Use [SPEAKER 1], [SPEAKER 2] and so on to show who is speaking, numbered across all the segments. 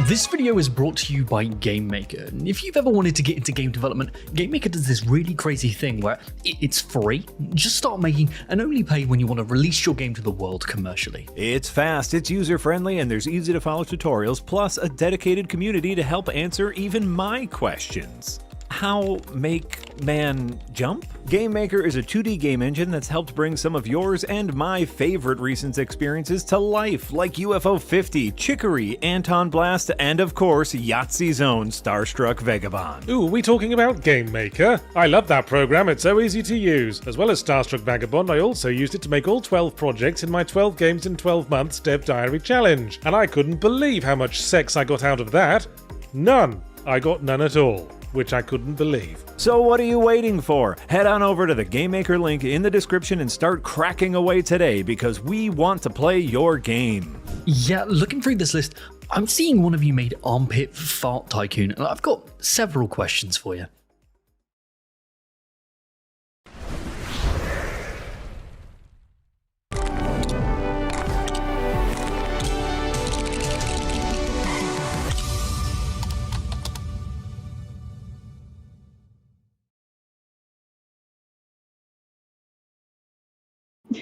[SPEAKER 1] This video is brought to you by GameMaker. And if you've ever wanted to get into game development, GameMaker does this really crazy thing where it's free. Just start making and only pay when you want to release your game to the world commercially.
[SPEAKER 2] It's fast, it's user-friendly, and there's easy-to-follow tutorials, plus a dedicated community to help answer even my questions. How make man jump? GameMaker is a 2D game engine that's helped bring some of yours and my favorite recent experiences to life, like UFO 50, Chicory, Anton Blast, and of course, Yahtzee's own Starstruck Vagabond.
[SPEAKER 3] Ooh, we talking about GameMaker? I love that program, it's so easy to use. As well as Starstruck Vagabond, I also used it to make all 12 projects in my 12 games in 12 months Dev Diary challenge. And I couldn't believe how much sex I got out of that. None. I got none at all. Which I couldn't believe.
[SPEAKER 2] So what are you waiting for? Head on over to the GameMaker link in the description and start cracking away today, because we want to play your game.
[SPEAKER 1] Yeah, looking through this list, I'm seeing one of you made Armpit Fart Tycoon, and I've got several questions for you.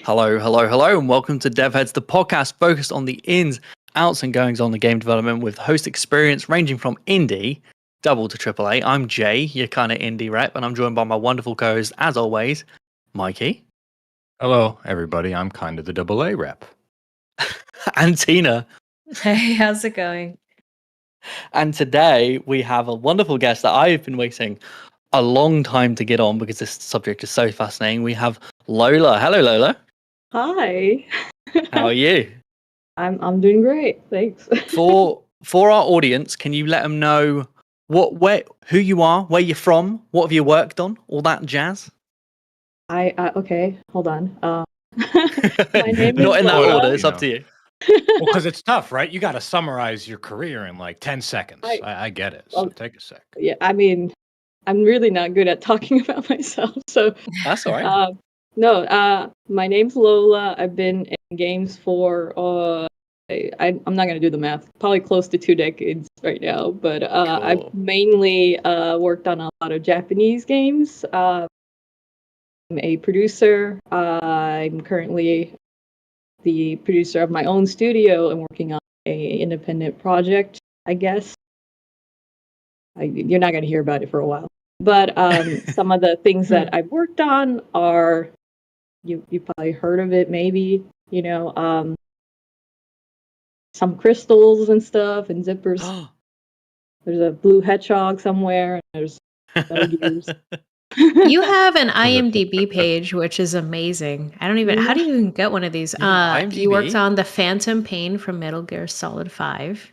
[SPEAKER 1] Hello, and welcome to DevHeads, the podcast focused on the ins, outs, and goings on the game development with host experience ranging from indie double to AAA. I'm Jay, your kind of indie rep, and I'm joined by my wonderful co-host, as always, Mikey.
[SPEAKER 4] Hello, everybody. I'm kind of the AA rep.
[SPEAKER 1] And Tina.
[SPEAKER 5] Hey, how's it going?
[SPEAKER 1] And today we have a wonderful guest that I've been waiting a long time to get on because this subject is so fascinating. We have Lola. Hello, Lola.
[SPEAKER 5] Hi.
[SPEAKER 1] How are you?
[SPEAKER 5] I'm doing great, thanks.
[SPEAKER 1] For our audience, can you let them know who you are, where you're from, what have you worked on, all that jazz?
[SPEAKER 5] Okay, hold on. My name
[SPEAKER 1] Not
[SPEAKER 5] is
[SPEAKER 1] in that
[SPEAKER 5] Lola.
[SPEAKER 1] order. It's up to you.
[SPEAKER 4] Well, because it's tough, right? You got to summarize your career in like 10 seconds. I get it. So take a sec.
[SPEAKER 5] Yeah, I mean, I'm really not good at talking about myself, so
[SPEAKER 1] That's all right.
[SPEAKER 5] My name's Lola. I've been in games for I'm not gonna do the math. Probably close to 2 decades right now. But
[SPEAKER 1] Cool.
[SPEAKER 5] I've mainly worked on a lot of Japanese games. I'm a producer. I'm currently the producer of my own studio and working on a independent project, I guess. You're not going to hear about it for a while. But some of the things that I've worked on are, you probably heard of it maybe, some crystals and stuff and zippers. There's a blue hedgehog somewhere, and there's Metal Gears.
[SPEAKER 6] You have an IMDb page, which is amazing. How do you even get one of these? You worked on the Phantom Pain from Metal Gear Solid 5.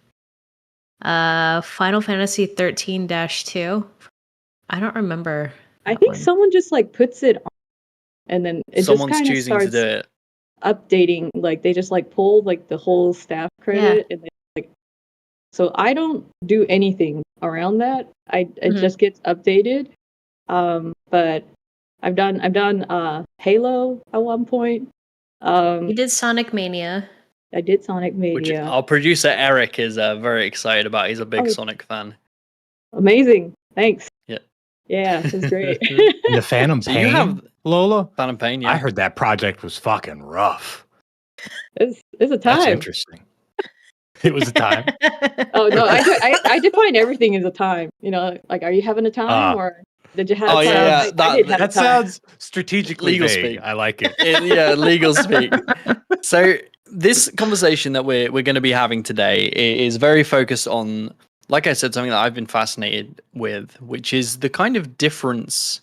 [SPEAKER 6] Final Fantasy 13-2. I don't remember.
[SPEAKER 5] I think someone just puts it on, and then
[SPEAKER 1] Someone's
[SPEAKER 5] just kind of
[SPEAKER 1] choosing to
[SPEAKER 5] starts
[SPEAKER 1] do it.
[SPEAKER 5] updating. Like they just pull the whole staff credit, and then so I don't do anything around that. It just gets updated. But I've done Halo at one point.
[SPEAKER 6] You did Sonic Mania.
[SPEAKER 5] I did Sonic
[SPEAKER 1] Which
[SPEAKER 5] Mania.
[SPEAKER 1] our producer Eric is very excited about. He's a big Sonic fan.
[SPEAKER 5] Amazing. Thanks.
[SPEAKER 1] Yeah,
[SPEAKER 5] it was great.
[SPEAKER 4] The Phantom
[SPEAKER 1] So
[SPEAKER 4] Pain,
[SPEAKER 1] you have
[SPEAKER 4] Lola?
[SPEAKER 1] Phantom Pain, yeah.
[SPEAKER 4] I heard that project was fucking rough.
[SPEAKER 5] It's a
[SPEAKER 4] That's
[SPEAKER 5] time.
[SPEAKER 4] interesting. It was a time.
[SPEAKER 5] Oh no, I define everything as a time. Are you having a time or did you have?
[SPEAKER 1] Oh,
[SPEAKER 5] a time?
[SPEAKER 1] yeah,
[SPEAKER 5] I did have a
[SPEAKER 4] That
[SPEAKER 5] time.
[SPEAKER 4] sounds strategically
[SPEAKER 1] Legal
[SPEAKER 4] vague.
[SPEAKER 1] speak.
[SPEAKER 4] I like it.
[SPEAKER 1] Yeah, legal speak. So this conversation that we're going to be having today is very focused on, like I said, something that I've been fascinated with, which is the kind of difference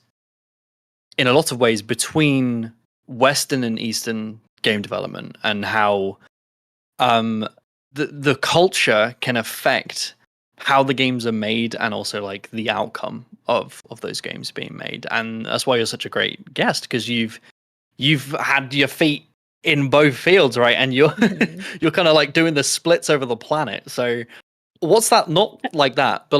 [SPEAKER 1] in a lot of ways between Western and Eastern game development, and how the culture can affect how the games are made, and also the outcome of those games being made. And that's why you're such a great guest, because you've had your feet in both fields, right? And you're you're kind of doing the splits over the planet. So what's that, not like that, but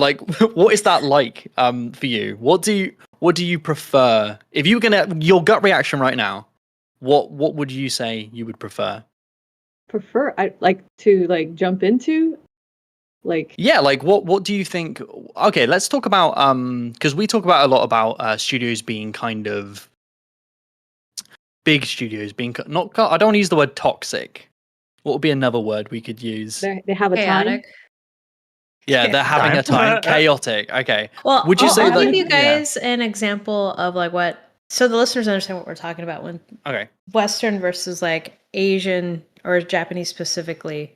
[SPEAKER 1] what is that like for you? What do you prefer? If you were your gut reaction right now, what would you say you would prefer?
[SPEAKER 5] I like to jump into Like,
[SPEAKER 1] yeah, like what do you think? Okay, let's talk about because we talk about a lot about studios being kind of big studios being not. I don't want to use the word toxic. What would be another word we could use?
[SPEAKER 5] they have a time.
[SPEAKER 6] Chaotic.
[SPEAKER 1] Yeah, they're having a time. Chaotic. Okay.
[SPEAKER 6] Well,
[SPEAKER 1] Would you say
[SPEAKER 6] I'll
[SPEAKER 1] that?
[SPEAKER 6] give you
[SPEAKER 1] Yeah.
[SPEAKER 6] guys an example of like what, so the listeners understand what we're talking about when
[SPEAKER 1] Okay.
[SPEAKER 6] Western versus like Asian or Japanese specifically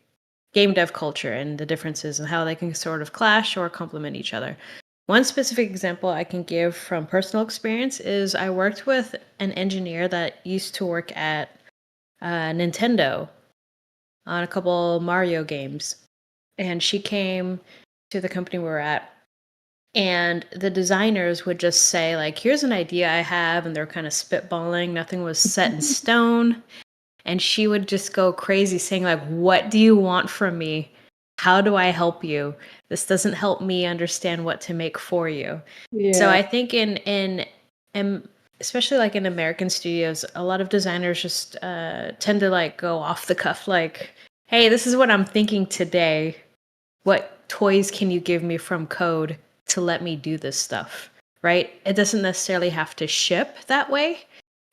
[SPEAKER 6] game dev culture and the differences and how they can sort of clash or complement each other. One specific example I can give from personal experience is I worked with an engineer that used to work at Nintendo on a couple Mario games. And she came to the company we were at, and the designers would just say, like, here's an idea I have, and they're kind of spitballing. Nothing was set in stone. And she would just go crazy saying, like, what do you want from me? How do I help you? This doesn't help me understand what to make for you.
[SPEAKER 5] Yeah.
[SPEAKER 6] So I think in especially like in American studios, a lot of designers just tend to like go off the cuff, like, hey, this is what I'm thinking today. What toys can you give me from code to let me do this stuff, right? It doesn't necessarily have to ship that way.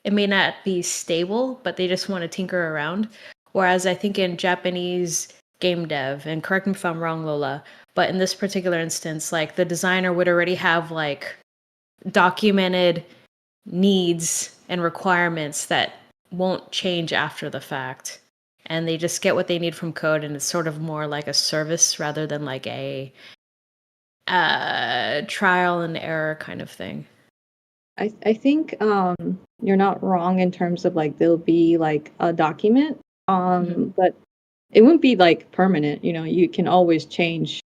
[SPEAKER 6] It may not be stable, but they just want to tinker around. Whereas I think in Japanese game dev, and correct me if I'm wrong, Lola, but in this particular instance, like the designer would already have like documented needs and requirements that won't change after the fact. And they just get what they need from code, and it's sort of more like a service rather than like a trial and error kind of thing.
[SPEAKER 5] I think you're not wrong in terms of like there'll be like a document, but it wouldn't be like permanent. You know, you can always change.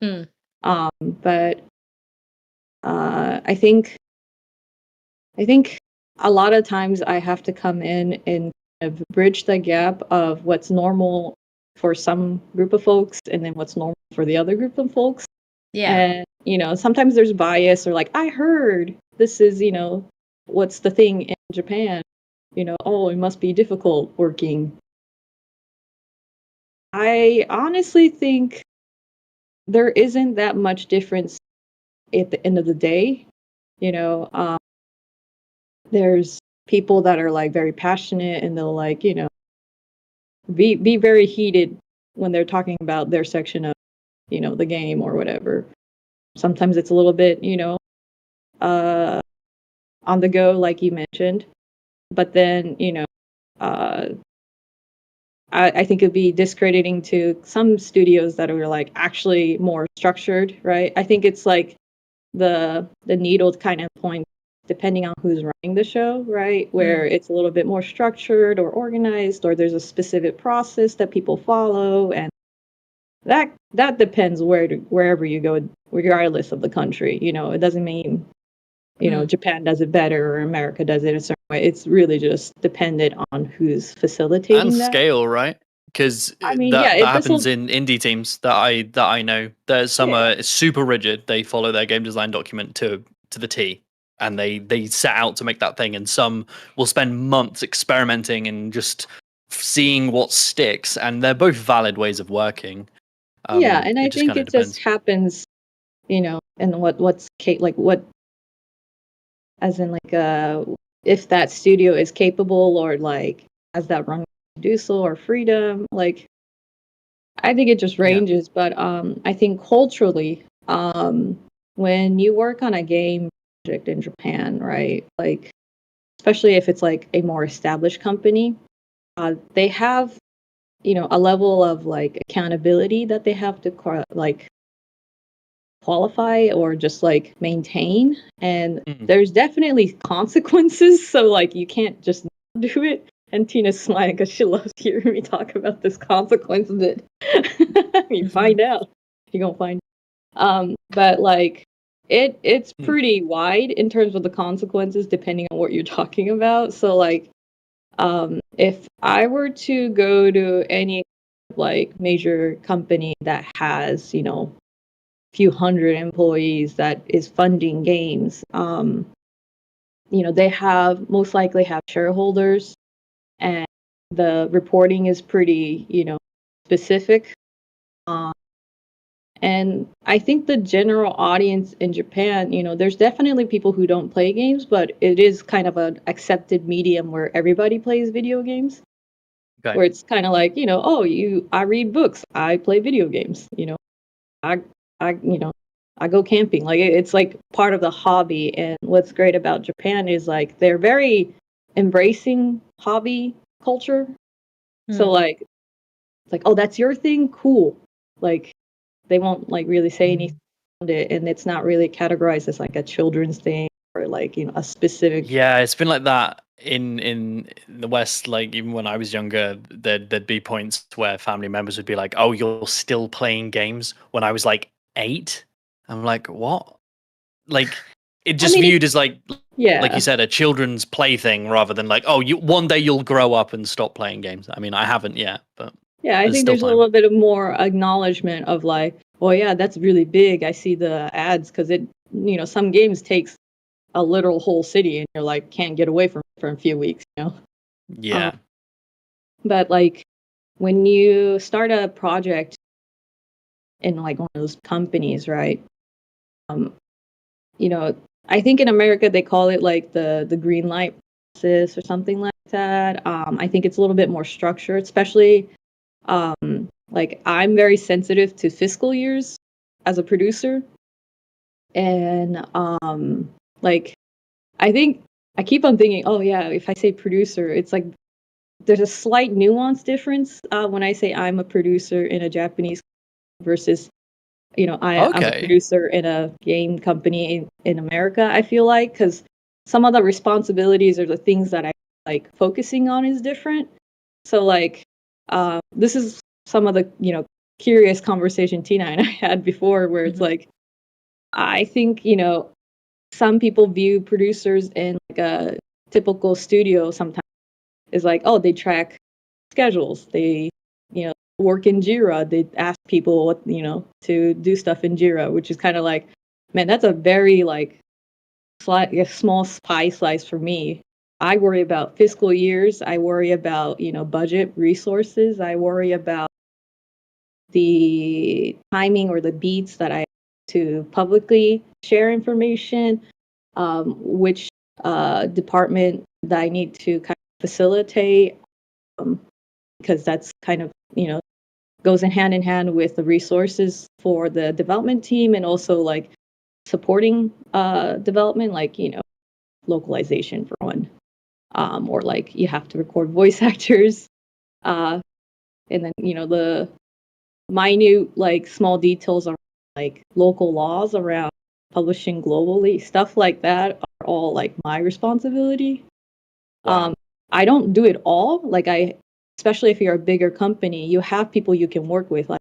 [SPEAKER 5] But I think a lot of times I have to come in and kind of bridge the gap of what's normal for some group of folks and then what's normal for the other group of folks.
[SPEAKER 6] Yeah.
[SPEAKER 5] And, you know, sometimes there's bias or like, I heard this is, you know, what's the thing in Japan? You know, oh, it must be difficult working. I honestly think there isn't that much difference at the end of the day. You know, there's people that are like very passionate and they'll like, you know, be very heated when they're talking about their section of, you know, the game or whatever. Sometimes it's a little bit, you know, on the go, like you mentioned. But then, you know, I think it'd be discrediting to some studios that are like actually more structured, right? I think it's like the needle kind of point depending on who's running the show, right? Where it's a little bit more structured or organized, or there's a specific process that people follow, and that depends wherever you go, regardless of the country. You know, it doesn't mean, you know, Japan does it better or America does it a certain way. It's really just dependent on who's facilitating
[SPEAKER 1] And
[SPEAKER 5] that.
[SPEAKER 1] scale, right? Because
[SPEAKER 5] I mean,
[SPEAKER 1] that
[SPEAKER 5] yeah,
[SPEAKER 1] happens in indie teams that I know. There's some are super rigid. They follow their game design document to the T, and they set out to make that thing. And some will spend months experimenting and just seeing what sticks. And they're both valid ways of working.
[SPEAKER 5] Yeah, and I think it
[SPEAKER 1] depends.
[SPEAKER 5] just happens, you know, and what's like what, as in like if that studio is capable or like has that run to do so or freedom, like I think it just ranges. But I think culturally, when you work on a game project in Japan, right, like especially if it's like a more established company, they have, you know, a level of like accountability that they have to like qualify or just like maintain, and there's definitely consequences, so like you can't just do it. And Tina's smiling because she loves hearing me talk about this consequence that you find out, you're gonna find but like it's pretty wide in terms of the consequences depending on what you're talking about. So like if I were to go to any like major company that has, you know, few hundred employees that is funding games, you know, they have most likely have shareholders, and the reporting is pretty, you know, specific. And I think the general audience in Japan, there's definitely people who don't play games, but it is kind of an accepted medium where everybody plays video games.
[SPEAKER 1] Okay.
[SPEAKER 5] Where it's kind of like, I read books, I play video games, I I go camping. Like it's like part of the hobby. And what's great about Japan is like they're very embracing hobby culture. So like it's like, oh, that's your thing, cool. Like they won't like really say anything around it, and it's not really categorized as like a children's thing or like a specific.
[SPEAKER 1] Yeah, it's been like that in the West. Like even when I was younger, there'd be points where family members would be like, "Oh, you're still playing games?" When I was like 8, I'm like, "What?" Like it just viewed as like you said, a children's plaything rather than like, "Oh, one day you'll grow up and stop playing games." I mean, I haven't yet, but
[SPEAKER 5] yeah, I think there's a little bit of more acknowledgement of like, oh yeah, that's really big. I see the ads because it, some games takes a literal whole city and you're like can't get away from it for a few weeks,
[SPEAKER 1] Yeah.
[SPEAKER 5] But like when you start a project in like one of those companies, right? I think in America they call it like the green light process or something like that. I think it's a little bit more structured, especially like I'm very sensitive to fiscal years as a producer. And like I think I keep on thinking, oh yeah, if I say producer, it's like there's a slight nuance difference when I say I'm a producer in a Japanese versus I'm a producer in a game company in America. I feel like because some of the responsibilities or the things that I like focusing on is different. So like this is some of the curious conversation Tina and I had before, where it's like I think some people view producers in like a typical studio sometimes is like, oh, they track schedules, they work in Jira, they ask people to do stuff in Jira, which is kind of like, man, that's a very like a small pie slice for me. I worry about fiscal years, I worry about budget resources, I worry about the timing or the beats that I to publicly share information, which department that I need to kind of facilitate, because that's kind of goes in hand with the resources for the development team and also like supporting development, like localization for one, or like you have to record voice actors, and then the minute like small details are like local laws around publishing globally, stuff like that are all like my responsibility. Wow. I don't do it all. Like especially if you're a bigger company, you have people you can work with. Like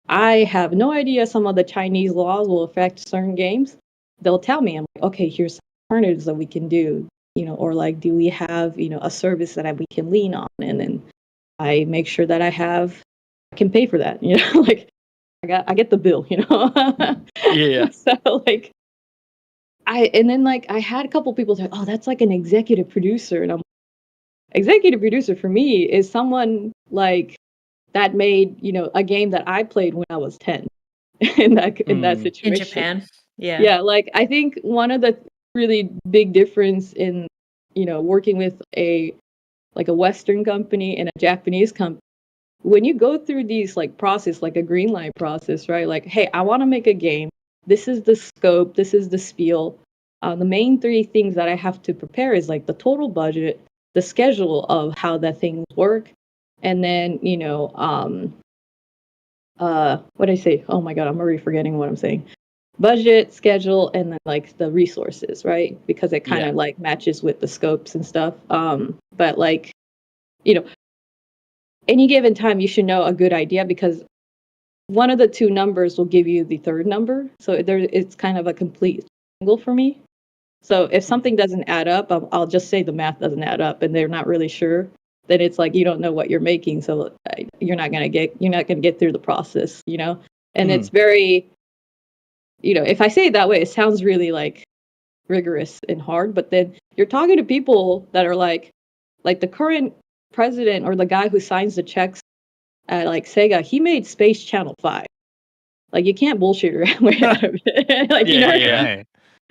[SPEAKER 5] I have no idea some of the Chinese laws will affect certain games. They'll tell me, I'm like, okay, here's alternatives that we can do, or like, do we have, a service that we can lean on? And then I make sure that I can pay for that, like I get the bill,
[SPEAKER 1] Yeah.
[SPEAKER 5] So like and then like I had a couple people say, oh, that's like an executive producer. And I'm executive producer for me is someone like that made, a game that I played when I was 10 in that situation.
[SPEAKER 6] In Japan. Yeah.
[SPEAKER 5] Yeah. Like I think one of the really big difference in, working with a Western company and a Japanese company, when you go through these like process, like a green light process, right? Like, hey, I want to make a game. This is the scope. This is the spiel. The main 3 things that I have to prepare is like the total budget, the schedule of how that things work, and then what I say? Oh my god, I'm already forgetting what I'm saying. Budget, schedule, and then like the resources, right? Because it kind of like matches with the scopes and stuff. But like any given time you should know a good idea, because one of the 2 numbers will give you the third number. So it's kind of a complete angle for me. So if something doesn't add up, I'll just say the math doesn't add up and they're not really sure. Then it's like you don't know what you're making, so you're not gonna get through the process, And it's very, if I say it that way, it sounds really like rigorous and hard. But then you're talking to people that are like the current president or the guy who signs the checks at like Sega. He made Space Channel 5. Like you can't bullshit your way out of it. Like you know, what I mean?
[SPEAKER 4] Hey,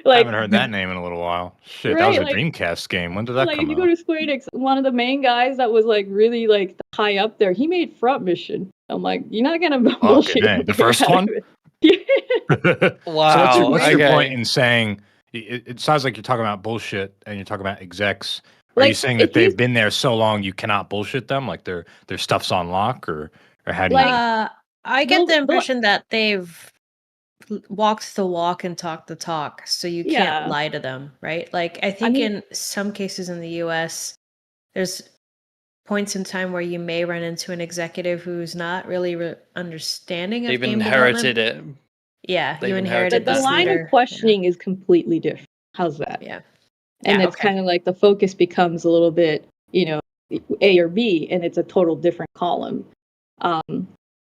[SPEAKER 4] I
[SPEAKER 5] Like
[SPEAKER 4] haven't heard that name in a little while. Shit, that was
[SPEAKER 5] right,
[SPEAKER 4] a
[SPEAKER 5] like
[SPEAKER 4] Dreamcast game. When did that
[SPEAKER 5] like
[SPEAKER 4] come
[SPEAKER 5] if you go
[SPEAKER 4] out?
[SPEAKER 5] to Square Enix, one of the main guys that was like really like high up there, he made Front Mission. I'm like, you're not gonna
[SPEAKER 4] Fucking
[SPEAKER 5] bullshit your
[SPEAKER 4] A. The
[SPEAKER 5] way
[SPEAKER 4] first
[SPEAKER 5] out
[SPEAKER 4] one?
[SPEAKER 5] of it.
[SPEAKER 4] So
[SPEAKER 1] Wow.
[SPEAKER 4] what's your
[SPEAKER 1] Okay.
[SPEAKER 4] point in saying it sounds like you're talking about bullshit and you're talking about execs? Are you
[SPEAKER 5] Like
[SPEAKER 4] saying
[SPEAKER 5] if
[SPEAKER 4] that they've
[SPEAKER 5] he's
[SPEAKER 4] been there so long you cannot bullshit them? Like their stuff's on lock, or how do
[SPEAKER 5] like
[SPEAKER 4] you?
[SPEAKER 6] I get
[SPEAKER 5] they'll,
[SPEAKER 6] the
[SPEAKER 5] they'll
[SPEAKER 6] impression that they've walked the walk and talked the talk, so you can't
[SPEAKER 5] yeah.
[SPEAKER 6] lie to them, right? Like I
[SPEAKER 5] I
[SPEAKER 6] think
[SPEAKER 5] mean,
[SPEAKER 6] in some cases in the US, there's points in time where you may run into an executive who's not really understanding of
[SPEAKER 1] They've
[SPEAKER 6] game
[SPEAKER 1] inherited
[SPEAKER 6] development.
[SPEAKER 1] it.
[SPEAKER 6] Yeah, you
[SPEAKER 1] They've
[SPEAKER 6] inherited
[SPEAKER 1] inherited
[SPEAKER 5] the
[SPEAKER 6] this
[SPEAKER 1] that.
[SPEAKER 5] line of
[SPEAKER 6] leader.
[SPEAKER 5] questioning is completely different. How's that?
[SPEAKER 6] Yeah.
[SPEAKER 5] And
[SPEAKER 6] Yeah,
[SPEAKER 5] it's
[SPEAKER 6] okay.
[SPEAKER 5] kind of like the focus becomes a little bit, you know, A or B, and it's a total different column.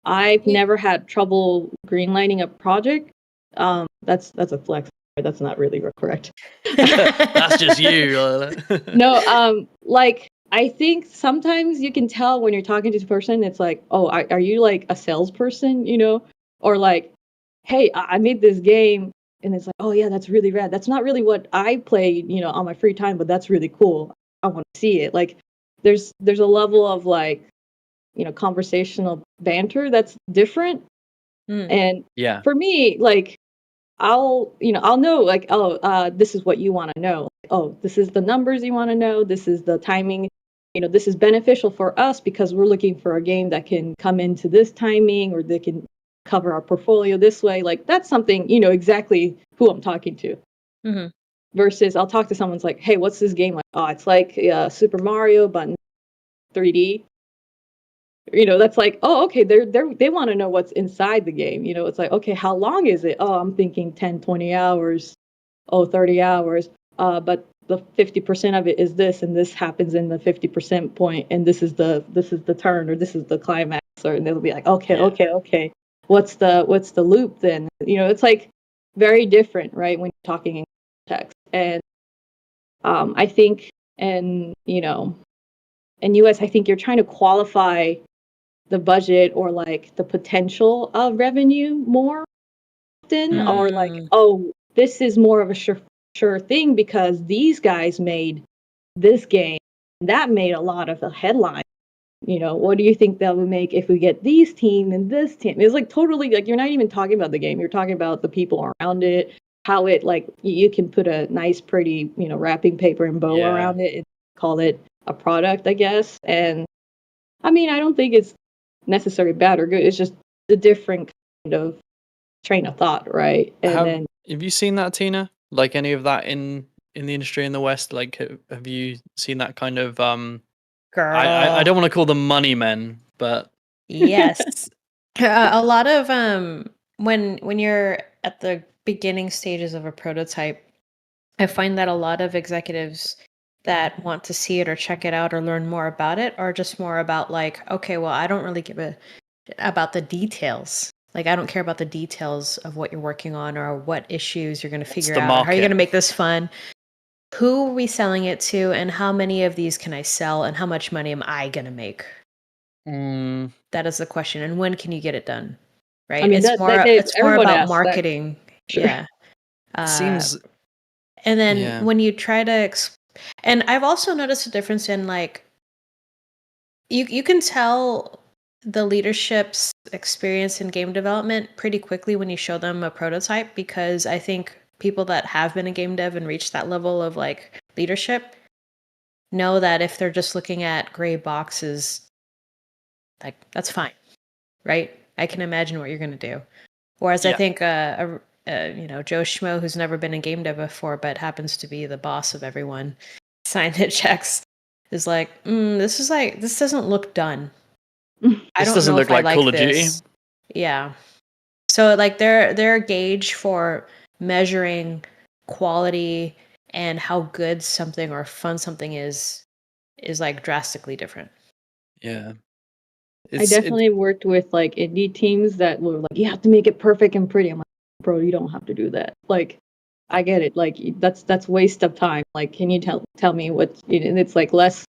[SPEAKER 5] I've never had trouble greenlighting a project. That's a flex. That's not really correct.
[SPEAKER 1] That's just you.
[SPEAKER 5] No, like I think sometimes you can tell when you're talking to a person, it's like, oh, are you like a salesperson, you know, or like, hey, I made this game, and it's like, oh yeah, that's really rad. That's not really what I played, you know, on my free time, but that's really cool. I want to see it. Like, there's a level of like, you know, conversational banter that's different. And
[SPEAKER 1] Yeah.
[SPEAKER 5] for me, like, I'll know like, oh, this is what you want to know. Oh, this is the numbers you want to know. This is the timing. You know, this is beneficial for us because we're looking for a game that can come into this timing, or they can cover our portfolio this way. Like that's something, you know, exactly who I'm talking to.
[SPEAKER 6] Mhm.
[SPEAKER 5] Versus I'll talk to someone's like, hey, what's this game like? Oh, it's like Super Mario but 3D. You know, that's like, oh, okay, they want to know what's inside the game. You know, it's like, okay, how long is it? Oh, I'm thinking 10, 20 hours. Oh, 30 hours. But the 50% of it is this, and this happens in the 50% point, and this is the turn, or this is the climax, and they'll be like, okay, okay. What's the loop then? You know, it's like very different, right? When you're talking in context. And I think, and you know, in US, I think you're trying to qualify the budget or like the potential of revenue more often, or like, oh, this is more of a sure thing because these guys made this game that made a lot of the headlines. You know, what do you think that would make if we get these team and this team? It's like totally like you're not even talking about the game. You're talking about the people around it, how it like you can put a nice, pretty, you know, wrapping paper and bow around it and call it a product, I guess. And I mean, I don't think it's necessarily bad or good. It's just a different kind of train of thought, right? And then
[SPEAKER 1] Have you seen that, Tina? Like any of that in the industry in the West? Like, have you seen that kind of
[SPEAKER 6] Girl.
[SPEAKER 1] I don't want to call them money men, but
[SPEAKER 6] Yes. A lot of when you're at the beginning stages of a prototype, I find that a lot of executives that want to see it or check it out or learn more about it are just more about like, okay, well, I don't really give a about the details. Like I don't care about the details of what you're working on or what issues you're going to figure
[SPEAKER 1] the
[SPEAKER 6] out or how you're going to
[SPEAKER 1] market?
[SPEAKER 6] make this fun. Who are we selling it to, and how many of these can I sell, and how much money am I going to make? That is the question. And when can you get it done? Right?
[SPEAKER 5] I mean
[SPEAKER 6] It's more
[SPEAKER 5] everyone
[SPEAKER 6] about
[SPEAKER 5] asks that.
[SPEAKER 6] marketing.
[SPEAKER 5] Sure.
[SPEAKER 6] Yeah.
[SPEAKER 1] It seems.
[SPEAKER 6] And then
[SPEAKER 1] Yeah.
[SPEAKER 6] when you try to and I've also noticed a difference in like you can tell the leadership's experience in game development pretty quickly when you show them a prototype, because I think people that have been a game dev and reached that level of like leadership know that if they're just looking at gray boxes, like that's fine, right? I can imagine what you're going to do. Whereas I think you know, Joe Schmo, who's never been in game dev before but happens to be the boss of everyone, signed it checks, is like, this doesn't look done. I
[SPEAKER 1] This
[SPEAKER 6] don't
[SPEAKER 1] doesn't
[SPEAKER 6] know
[SPEAKER 1] look
[SPEAKER 6] if I
[SPEAKER 1] like Call of
[SPEAKER 6] this.
[SPEAKER 1] Duty.
[SPEAKER 6] Yeah. So like their gauge for measuring quality and how good something or fun something is like drastically different.
[SPEAKER 1] Yeah.
[SPEAKER 5] I definitely worked with like indie teams that were like, you have to make it perfect and pretty. I'm like, bro, you don't have to do that. Like, I get it. Like, that's waste of time. Like, can you tell me what? And it's like less.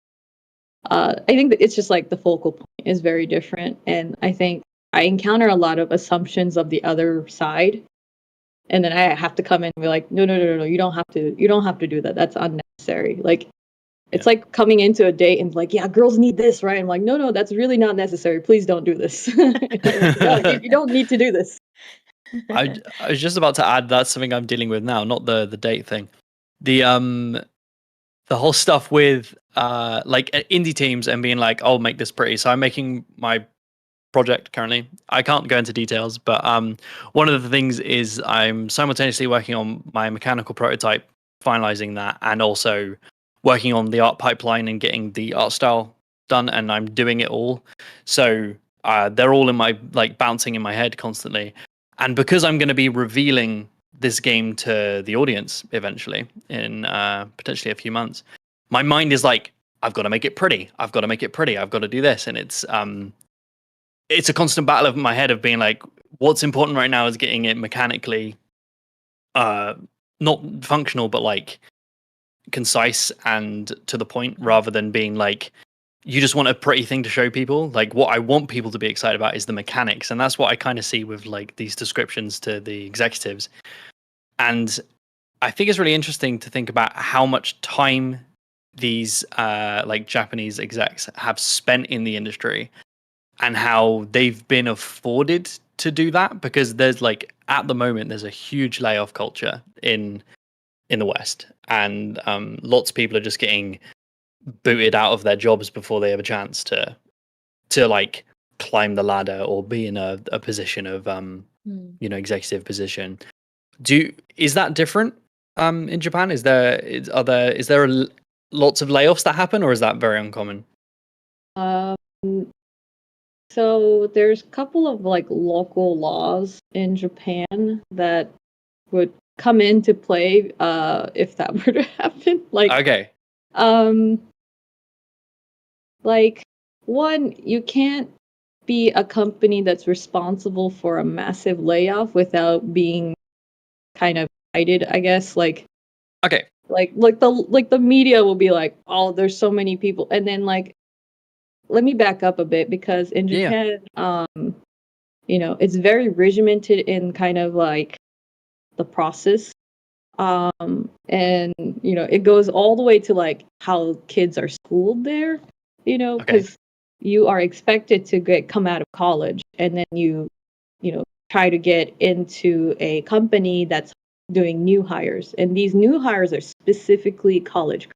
[SPEAKER 5] I think that it's just like the focal point is very different, and I think I encounter a lot of assumptions of the other side, and then I have to come in and be like, no, you don't have to do that. That's unnecessary. Like, it's like coming into a date and like, yeah, girls need this, right? I'm like, no, that's really not necessary. Please don't do this. No, you don't need to do this.
[SPEAKER 1] I was just about to add that's something I'm dealing with now, not the date thing. The whole stuff with like indie teams and being like, I'll make this pretty. So I'm making my project currently. I can't go into details, but one of the things is I'm simultaneously working on my mechanical prototype, finalizing that, and also working on the art pipeline and getting the art style done, and I'm doing it all. So they're all in my like bouncing in my head constantly. And because I'm going to be revealing this game to the audience eventually in potentially a few months, my mind is like, I've got to make it pretty. I've got to make it pretty. I've got to do this. And it's a constant battle of my head of being like, what's important right now is getting it mechanically, not functional, but like concise and to the point, rather than being like, you just want a pretty thing to show people. Like, what I want people to be excited about is the mechanics. And that's what I kind of see with like these descriptions to the executives. And I think it's really interesting to think about how much time these like Japanese execs have spent in the industry and how they've been afforded to do that, because there's like at the moment there's a huge layoff culture in the West, and lots of people are just getting booted out of their jobs before they have a chance to like climb the ladder or be in a position of executive position. Is that different in Japan? Is there lots of layoffs that happen, or is that very uncommon?
[SPEAKER 5] So there's a couple of like local laws in Japan that would come into play if that were to happen. Like,
[SPEAKER 1] okay.
[SPEAKER 5] Like, one, you can't be a company that's responsible for a massive layoff without being kind of cited, I guess. Like,
[SPEAKER 1] okay,
[SPEAKER 5] like the media will be like, oh, there's so many people, and then like, let me back up a bit, because in Japan, it's very regimented in kind of like the process. And it goes all the way to like how kids are schooled there, because you are expected to come out of college, and then you try to get into a company that's doing new hires, and these new hires are specifically college.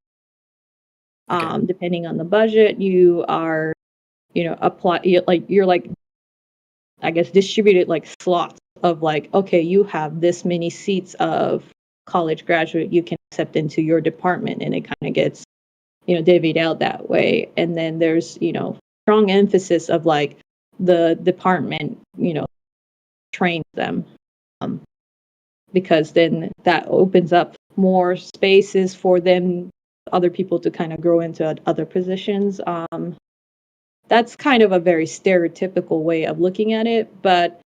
[SPEAKER 5] Depending on the budget, you are you're like, I guess, distributed like slots of like, okay, you have this many seats of college graduate you can accept into your department, and it kind of gets divvied out that way. And then there's strong emphasis of like the department trains them, because then that opens up more spaces for them, other people, to kind of grow into other positions. That's kind of a very stereotypical way of looking at it, but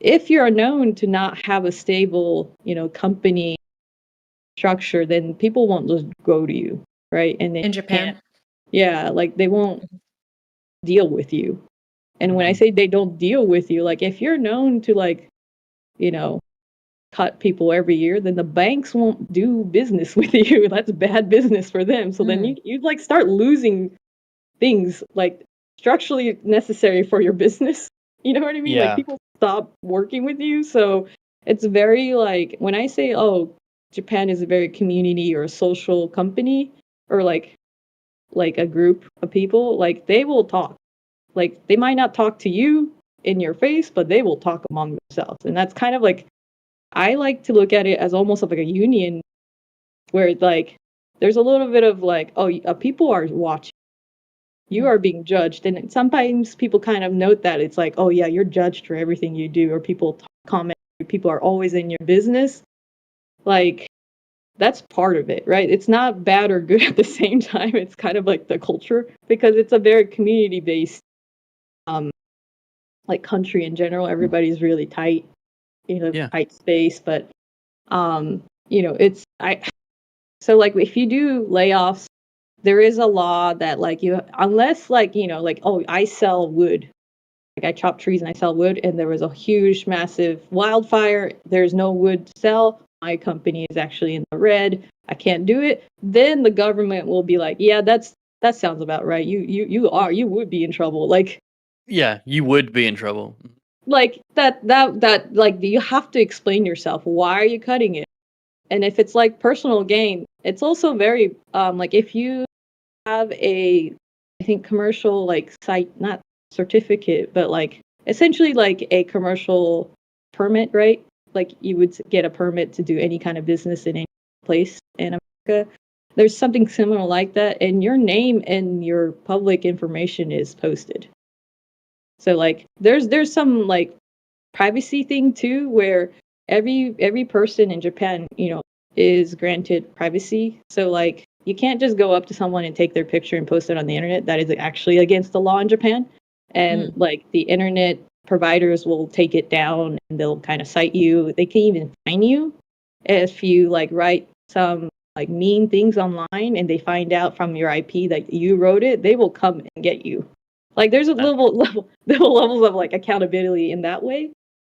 [SPEAKER 5] if you're known to not have a stable company structure, then people won't just go to you, right? And
[SPEAKER 6] in Japan,
[SPEAKER 5] like they won't deal with you. And when I say they don't deal with you, like if you're known to like cut people every year, then the banks won't do business with you. That's bad business for them. So then you like start losing things like structurally necessary for your business. You know what I mean?
[SPEAKER 1] Yeah.
[SPEAKER 5] Like people stop working with you. So it's very like, when I say, oh, Japan is a very community or a social company, or like a group of people, like they will talk. Like they might not talk to you in your face, but they will talk among themselves. And that's kind of like, I like to look at it as almost like a union, where it's like there's a little bit of like, oh, people are watching. You are being judged. And sometimes people kind of note that it's like, oh yeah, you're judged for everything you do, or people comment, people are always in your business. Like, that's part of it, right? It's not bad or good at the same time. It's kind of like the culture, because it's a very community-based like country in general. Everybody's really tight, tight space. But so like if you do layoffs, there is a law that like unless like like, oh, I sell wood, like I chop trees and I sell wood, and there was a huge, massive wildfire. There's no wood to sell. My company is actually in the red. I can't do it. Then the government will be like, yeah, that sounds about right. You would be in trouble. Like,
[SPEAKER 1] Yeah, you would be in trouble.
[SPEAKER 5] like that like you have to explain yourself. Why are you cutting it? And if it's like personal gain, it's also very like if you have a, I think, commercial like site, not certificate, but like essentially like a commercial permit, right? Like you would get a permit to do any kind of business in any place in America. There's something similar like that, and your name and your public information is posted. So like there's some like privacy thing too, where every person in Japan, is granted privacy. So like you can't just go up to someone and take their picture and post it on the internet. That is actually against the law in Japan. And like the internet providers will take it down and they'll kind of cite you. They can even fine you if you like write some like mean things online and they find out from your IP that you wrote it, they will come and get you. Like there's a levels of like accountability in that way.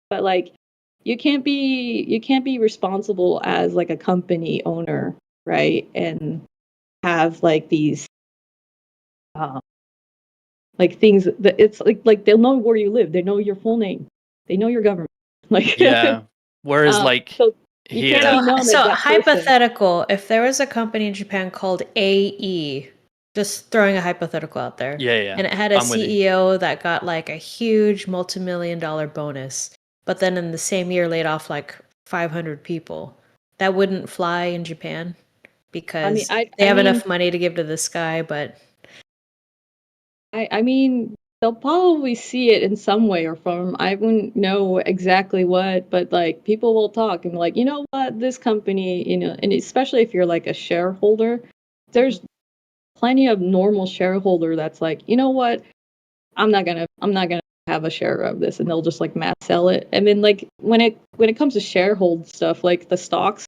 [SPEAKER 5] But like you can't be responsible as like a company owner, right? And have like these like things that it's like they'll know where you live, they know your full name, they know your government. Like
[SPEAKER 1] Yeah. Whereas like
[SPEAKER 5] so you
[SPEAKER 1] here,
[SPEAKER 5] can't be known as
[SPEAKER 6] So
[SPEAKER 5] that person.
[SPEAKER 6] hypothetical, if there was a company in Japan called AE, just throwing a hypothetical out there.
[SPEAKER 1] Yeah.
[SPEAKER 6] And it had a
[SPEAKER 1] I'm with you.
[SPEAKER 6] CEO that got like a huge multi-million-dollar bonus, but then in the same year laid off like 500 people. That wouldn't fly in Japan because they have enough money to give to this guy, but
[SPEAKER 5] I mean, they'll probably see it in some way or form. I wouldn't know exactly what, but like people will talk and be like, you know what, this company, and especially if you're like a shareholder, there's plenty of normal shareholder that's like, you know what, I'm not gonna have a share of this, and they'll just like mass sell it. And then like when it comes to sharehold stuff, like the stocks,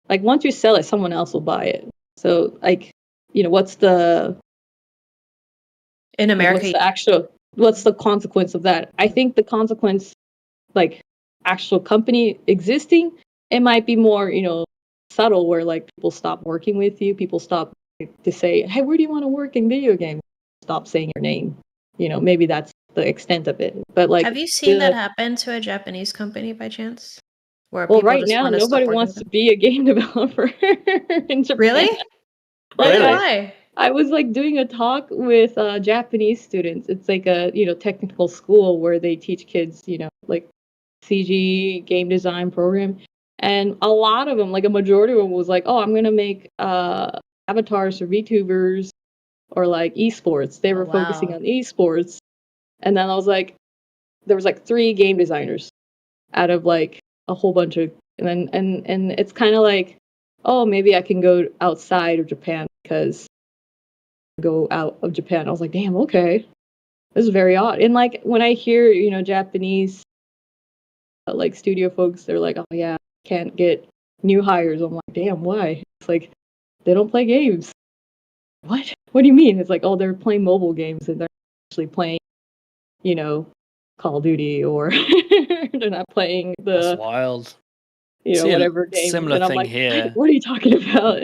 [SPEAKER 5] like once you sell it, someone else will buy it. So like, what's the
[SPEAKER 6] in America,
[SPEAKER 5] what's the consequence of that? I think the consequence, like actual company existing, it might be more, subtle, where like people stop working with you, people stop to say, hey, where do you want to work in video games? Stop saying your name. Maybe that's the extent of it. But like,
[SPEAKER 6] have you seen that happen to a Japanese company by chance? Where
[SPEAKER 5] well,
[SPEAKER 6] people
[SPEAKER 5] right
[SPEAKER 6] just
[SPEAKER 5] now
[SPEAKER 6] want to
[SPEAKER 5] nobody
[SPEAKER 6] stop
[SPEAKER 5] wants to
[SPEAKER 6] working
[SPEAKER 5] be a game developer in Japan.
[SPEAKER 6] Really?
[SPEAKER 5] Like,
[SPEAKER 1] Really?
[SPEAKER 6] Why?
[SPEAKER 5] I was like doing a talk with Japanese students. It's like a technical school where they teach kids like CG game design program, and a lot of them, like a majority of them, was like, oh, I'm gonna make avatars for VTubers or like esports. They were focusing
[SPEAKER 6] Wow.
[SPEAKER 5] on esports, and then I was like, there was like 3 game designers out of like a whole bunch of, and it's kind of like, oh, maybe I can go outside of Japan because go out of Japan. I was like, damn, okay, this is very odd. And like when I hear Japanese like studio folks, they're like, oh yeah, can't get new hires. I'm like, damn, why? It's like they don't play games. What do you mean? It's like, oh, they're playing mobile games and they're actually playing Call of Duty, or they're not playing
[SPEAKER 1] that's
[SPEAKER 5] the
[SPEAKER 1] wild. See,
[SPEAKER 5] whatever
[SPEAKER 1] a
[SPEAKER 5] game.
[SPEAKER 1] similar
[SPEAKER 5] And I'm
[SPEAKER 1] thing
[SPEAKER 5] like,
[SPEAKER 1] here.
[SPEAKER 5] what are you talking about?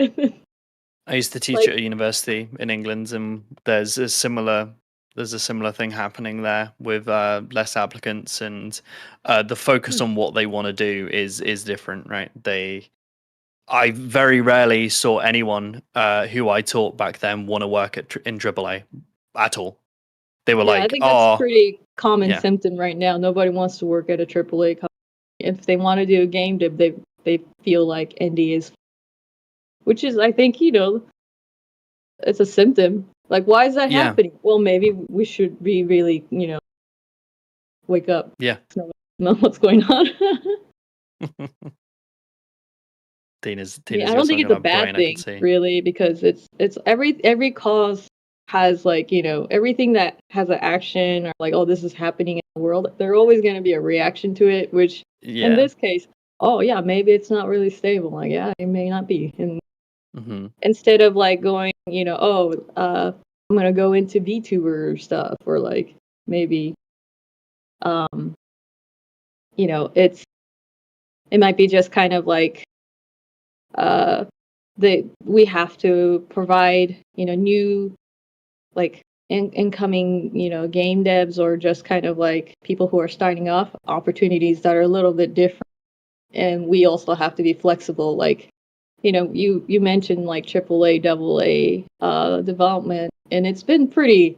[SPEAKER 1] I used to teach
[SPEAKER 5] Like,
[SPEAKER 1] at a university in England, and there's a similar thing happening there with less applicants, and the focus on what they want to do is different, right? I very rarely saw anyone who I taught back then want to work in AAA at all. They were
[SPEAKER 5] yeah, I
[SPEAKER 1] like,
[SPEAKER 5] think that's
[SPEAKER 1] "Oh,
[SPEAKER 5] pretty common
[SPEAKER 1] yeah,
[SPEAKER 5] symptom right now. Nobody wants to work at a AAA company. If they want to do a game dev, they feel like ND is, which is, I think, it's a symptom. Like, why is that
[SPEAKER 1] yeah,
[SPEAKER 5] happening? Well, maybe we should be really, wake up,
[SPEAKER 1] yeah."
[SPEAKER 5] know what's going on.
[SPEAKER 1] Tina's
[SPEAKER 5] I mean, I
[SPEAKER 1] got
[SPEAKER 5] don't think
[SPEAKER 1] something
[SPEAKER 5] it's
[SPEAKER 1] on
[SPEAKER 5] a
[SPEAKER 1] her brain,
[SPEAKER 5] bad
[SPEAKER 1] I can
[SPEAKER 5] thing,
[SPEAKER 1] see.
[SPEAKER 5] really, because it's every cause has like, everything that has an action, or like, oh, this is happening in the world. There's always going to be a reaction to it, which in
[SPEAKER 1] Yeah.
[SPEAKER 5] this case, oh yeah, maybe it's not really stable. Like, yeah, it may not be. And instead of like going, I'm gonna go into VTuber stuff, or like maybe um, it might be just kind of like we have to provide new like incoming game devs, or just kind of like people who are starting off, opportunities that are a little bit different, and we also have to be flexible. Like you mentioned like AAA, AA development, and it's been pretty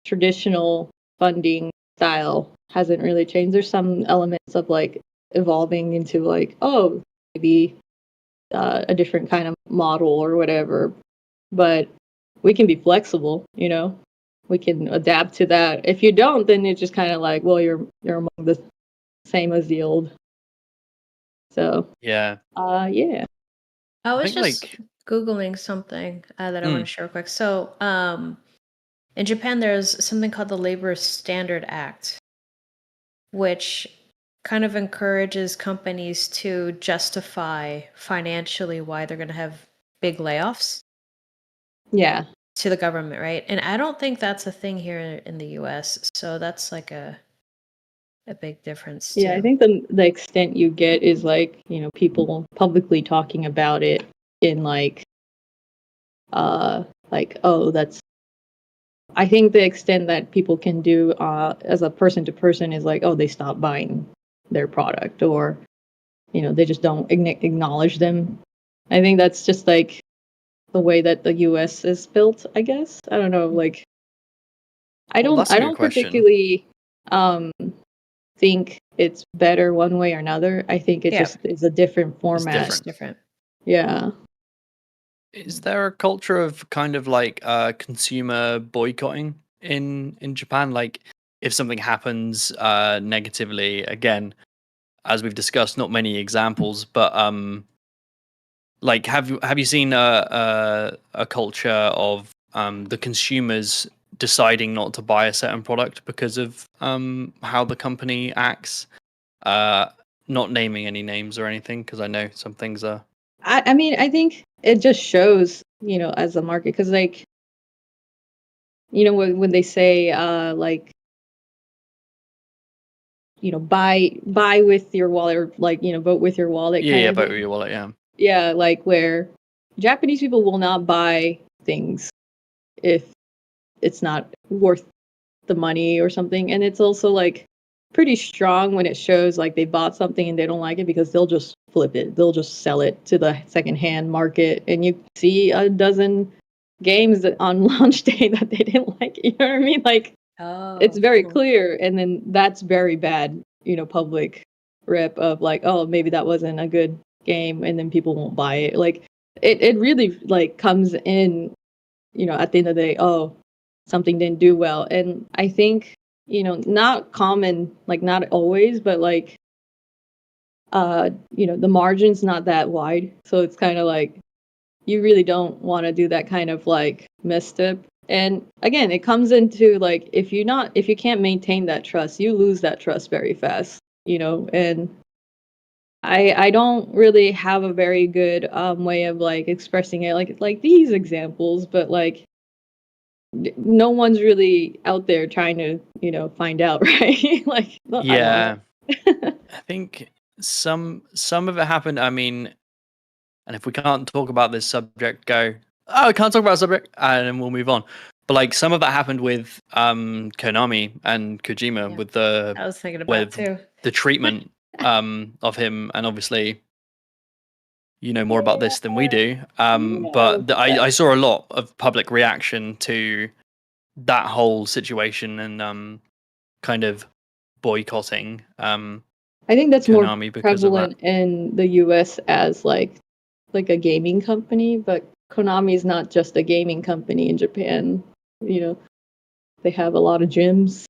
[SPEAKER 5] traditional funding style, hasn't really changed. There's some elements of like evolving into like, oh, maybe a different kind of model or whatever, but we can be flexible, we can adapt to that. If you don't, then it's just kind of like, well, you're among the same as the old. So
[SPEAKER 1] Yeah.
[SPEAKER 5] yeah.
[SPEAKER 6] I was
[SPEAKER 1] think,
[SPEAKER 6] just Googling something that I want to
[SPEAKER 1] Mm.
[SPEAKER 6] share real quick. So, in Japan, there's something called the Labor Standard Act, which kind of encourages companies to justify financially why they're going to have big layoffs
[SPEAKER 5] Yeah.
[SPEAKER 6] to the government, right? And I don't think that's a thing here in the US. So that's like a big difference too.
[SPEAKER 5] Yeah, I think the extent you get is like, people publicly talking about it in like oh, that's, I think the extent that people can do as a person to person is like, oh, they stop buying their product, or they just don't acknowledge them. I think that's just like the way that the US is built, I guess. I don't know, like I
[SPEAKER 1] that's a good
[SPEAKER 5] don't
[SPEAKER 1] question.
[SPEAKER 5] particularly think it's better one way or another. I think it just is a different format.
[SPEAKER 1] It's
[SPEAKER 6] different.
[SPEAKER 5] Yeah.
[SPEAKER 1] Is there a culture of kind of like consumer boycotting in Japan? Like, if something happens negatively, again, as we've discussed, not many examples, but like have you seen a culture of the consumers deciding not to buy a certain product because of how the company acts? Not naming any names or anything, because I know some things are.
[SPEAKER 5] I mean, I think it just shows, as a market, because like, when they say like, buy with your wallet, or like, vote with your wallet.
[SPEAKER 1] Yeah,
[SPEAKER 5] of
[SPEAKER 1] vote
[SPEAKER 5] thing.
[SPEAKER 1] with your wallet. Yeah.
[SPEAKER 5] Yeah, like where Japanese people will not buy things if it's not worth the money or something. And it's also like pretty strong when it shows like they bought something and they don't like it, because they'll just flip it. They'll just sell it to the secondhand market. And you see a dozen games that on launch day that they didn't like. You know what I mean? Like, it's very clear. And then that's very bad, public rep of like, oh, maybe that wasn't a good game, and then people won't buy it. Like, it really like comes in, at the end of the day, oh, something didn't do well. And I think, not common, like not always, but like, the margin's not that wide. So it's kind of like, you really don't want to do that kind of like misstep. And again, it comes into like, if you can't maintain that trust, you lose that trust very fast, and I don't really have a very good way of like expressing it like these examples, but like no one's really out there trying to find out, right? Like,
[SPEAKER 1] Yeah. I think some of it happened. I mean, and if we can't talk about this subject, go, oh, we can't talk about a subject, and then we'll move on. But like some of that happened with Konami and Kojima with the
[SPEAKER 6] I was thinking about too.
[SPEAKER 1] the treatment of him, and obviously you know more about this than we do. But I saw a lot of public reaction to that whole situation, and kind of boycotting.
[SPEAKER 5] I think that's
[SPEAKER 1] Konami
[SPEAKER 5] more
[SPEAKER 1] because of
[SPEAKER 5] prevalent in the US as like a gaming company, but Konami is not just a gaming company in Japan. They have a lot of gyms.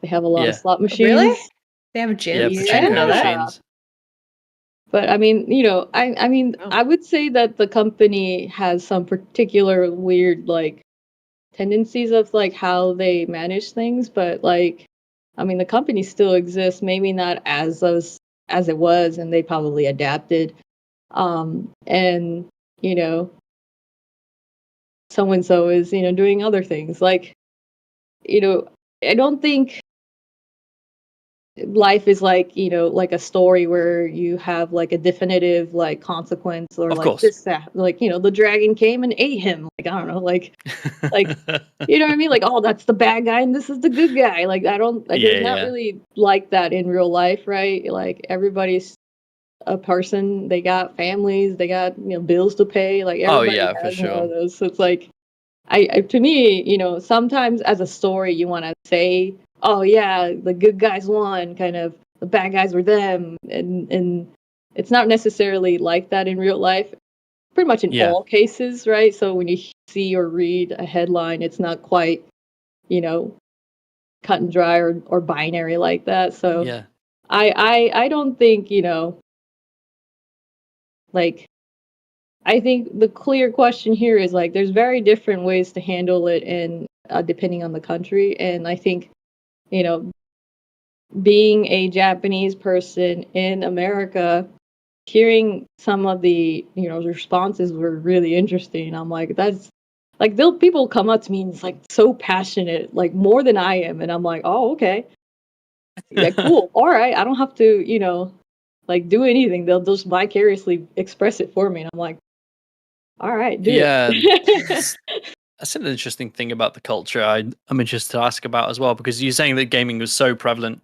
[SPEAKER 5] They have a lot of slot machines.
[SPEAKER 6] Really? They have gyms?
[SPEAKER 1] Yeah,
[SPEAKER 6] I didn't know that.
[SPEAKER 1] machines.
[SPEAKER 5] But I mean, I mean, I would say that the company has some particular weird like tendencies of like how they manage things, but like, I mean, the company still exists, maybe not as it was, and they probably adapted. And so and so is doing other things. Like, I don't think life is like, like a story where you have like a definitive like consequence, or
[SPEAKER 1] Of
[SPEAKER 5] like
[SPEAKER 1] course.
[SPEAKER 5] that, like, the dragon came and ate him. Like, I don't know, like, you know what I mean? Like, oh, that's the bad guy and this is the good guy. Like, I don't, like, it's not
[SPEAKER 1] Yeah.
[SPEAKER 5] really like that in real life, right? Like, everybody's a person, they got families, they got, bills to pay. Like,
[SPEAKER 1] Oh
[SPEAKER 5] everybody
[SPEAKER 1] yeah, for
[SPEAKER 5] has one
[SPEAKER 1] sure.
[SPEAKER 5] of those. So it's like, to me, sometimes as a story, you want to say, oh yeah, the good guys won, kind of the bad guys were them, and it's not necessarily like that in real life. Pretty much in
[SPEAKER 1] Yeah.
[SPEAKER 5] all cases, right? So when you see or read a headline, it's not quite, cut and dry or binary like that. So
[SPEAKER 1] Yeah.
[SPEAKER 5] I don't think, like, I think the clear question here is like there's very different ways to handle it, and depending on the country. And I think, you know, being a Japanese person in America, hearing some of the responses were really interesting. I'm like, that's like, people come up to me and it's like so passionate, like more than I am, and I'm like, oh, okay, yeah, cool, all right, I don't have to like do anything. They'll just vicariously express it for me, and I'm like, all right, do
[SPEAKER 1] Yeah.
[SPEAKER 5] it.
[SPEAKER 1] That's an interesting thing about the culture I'm interested to ask about as well, because you're saying that gaming was so prevalent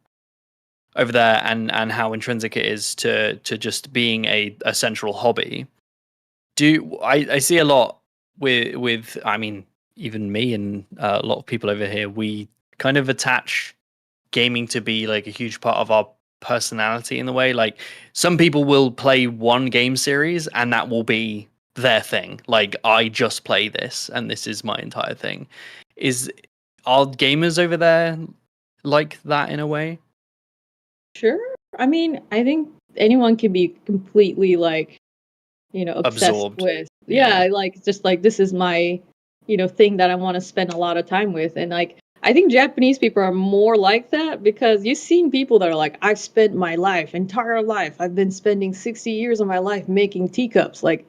[SPEAKER 1] over there, and how intrinsic it is to just being a central hobby. I see a lot with I mean, even me and a lot of people over here, we kind of attach gaming to be like a huge part of our personality in the way. Like, some people will play one game series and that will be their thing. Like, I just play this and this is my entire thing. Are gamers over there like that in a way?
[SPEAKER 5] Sure. I mean, I think anyone can be completely like, obsessed
[SPEAKER 1] Absorbed.
[SPEAKER 5] with,
[SPEAKER 1] Yeah.
[SPEAKER 5] yeah, like just like this is my, thing that I want to spend a lot of time with. And like, I think Japanese people are more like that because you've seen people that are like, I've spent my entire life, I've been spending 60 years of my life making teacups. Like,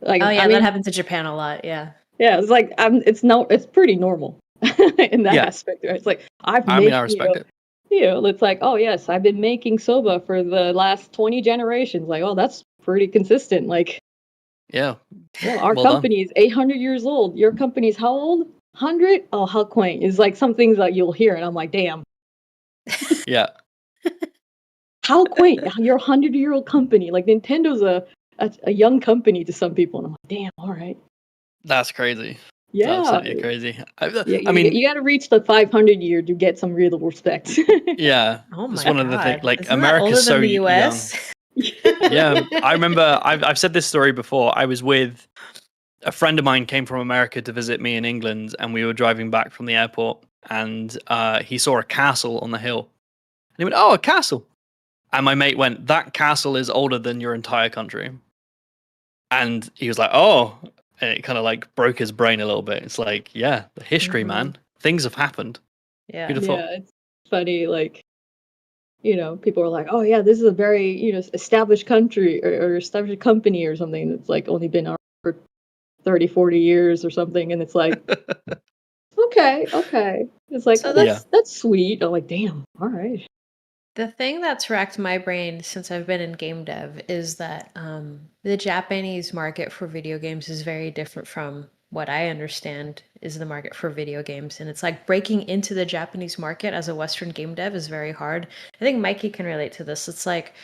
[SPEAKER 6] Oh yeah,
[SPEAKER 5] I
[SPEAKER 6] that
[SPEAKER 5] mean,
[SPEAKER 6] happens in Japan a lot. Yeah.
[SPEAKER 5] yeah, it's like, it's pretty normal in that
[SPEAKER 1] Yeah.
[SPEAKER 5] aspect, right? It's like, I've
[SPEAKER 1] I mean,
[SPEAKER 5] made,
[SPEAKER 1] I respect it.
[SPEAKER 5] it's like, oh yes, I've been making soba for the last 20 generations. Like, oh, that's pretty consistent. Like,
[SPEAKER 1] Yeah.
[SPEAKER 5] well, our
[SPEAKER 1] Well done.
[SPEAKER 5] company is 800 years old. Your company's how old? 100? Oh, how quaint. It's like some things that you'll hear, and I'm like, damn,
[SPEAKER 1] Yeah.
[SPEAKER 5] how quaint. You're a 100-year-old company. Like, Nintendo's a young company to some people, and I'm like, damn, all right.
[SPEAKER 1] That's crazy. It's
[SPEAKER 5] Yeah.
[SPEAKER 1] absolutely crazy.
[SPEAKER 5] Yeah,
[SPEAKER 1] I mean,
[SPEAKER 5] you got to reach the 500 year to get some real respect.
[SPEAKER 1] yeah,
[SPEAKER 6] Oh
[SPEAKER 1] it's
[SPEAKER 6] my
[SPEAKER 1] one of the things.
[SPEAKER 6] god.
[SPEAKER 1] Like,
[SPEAKER 6] Isn't that older
[SPEAKER 1] America's so
[SPEAKER 6] than the
[SPEAKER 1] young.
[SPEAKER 6] US?
[SPEAKER 1] Yeah, I remember. I've said this story before. I was with a friend of mine, came from America to visit me in England, and we were driving back from the airport, and he saw a castle on the hill, and he went, "Oh, a castle!" And my mate went, "That castle is older than your entire country." And he was like, "Oh," and it kind of like broke his brain a little bit. It's like, yeah, the history,
[SPEAKER 6] Mhm.
[SPEAKER 1] man. Things have happened.
[SPEAKER 6] Yeah.
[SPEAKER 1] Who'd have thought?
[SPEAKER 5] Yeah, it's funny, like, people are like, oh yeah, this is a very, established country, or established company or something that's like only been around for 30, 40 years or something. And it's like, okay. It's like,
[SPEAKER 6] So
[SPEAKER 5] oh,
[SPEAKER 1] Yeah.
[SPEAKER 5] that's sweet. I'm like, damn, all right.
[SPEAKER 6] the thing that's racked my brain since I've been in game dev is that the Japanese market for video games is very different from what I understand is the market for video games. And it's like breaking into the Japanese market as a Western game dev is very hard. I think Mikey can relate to this. It's like,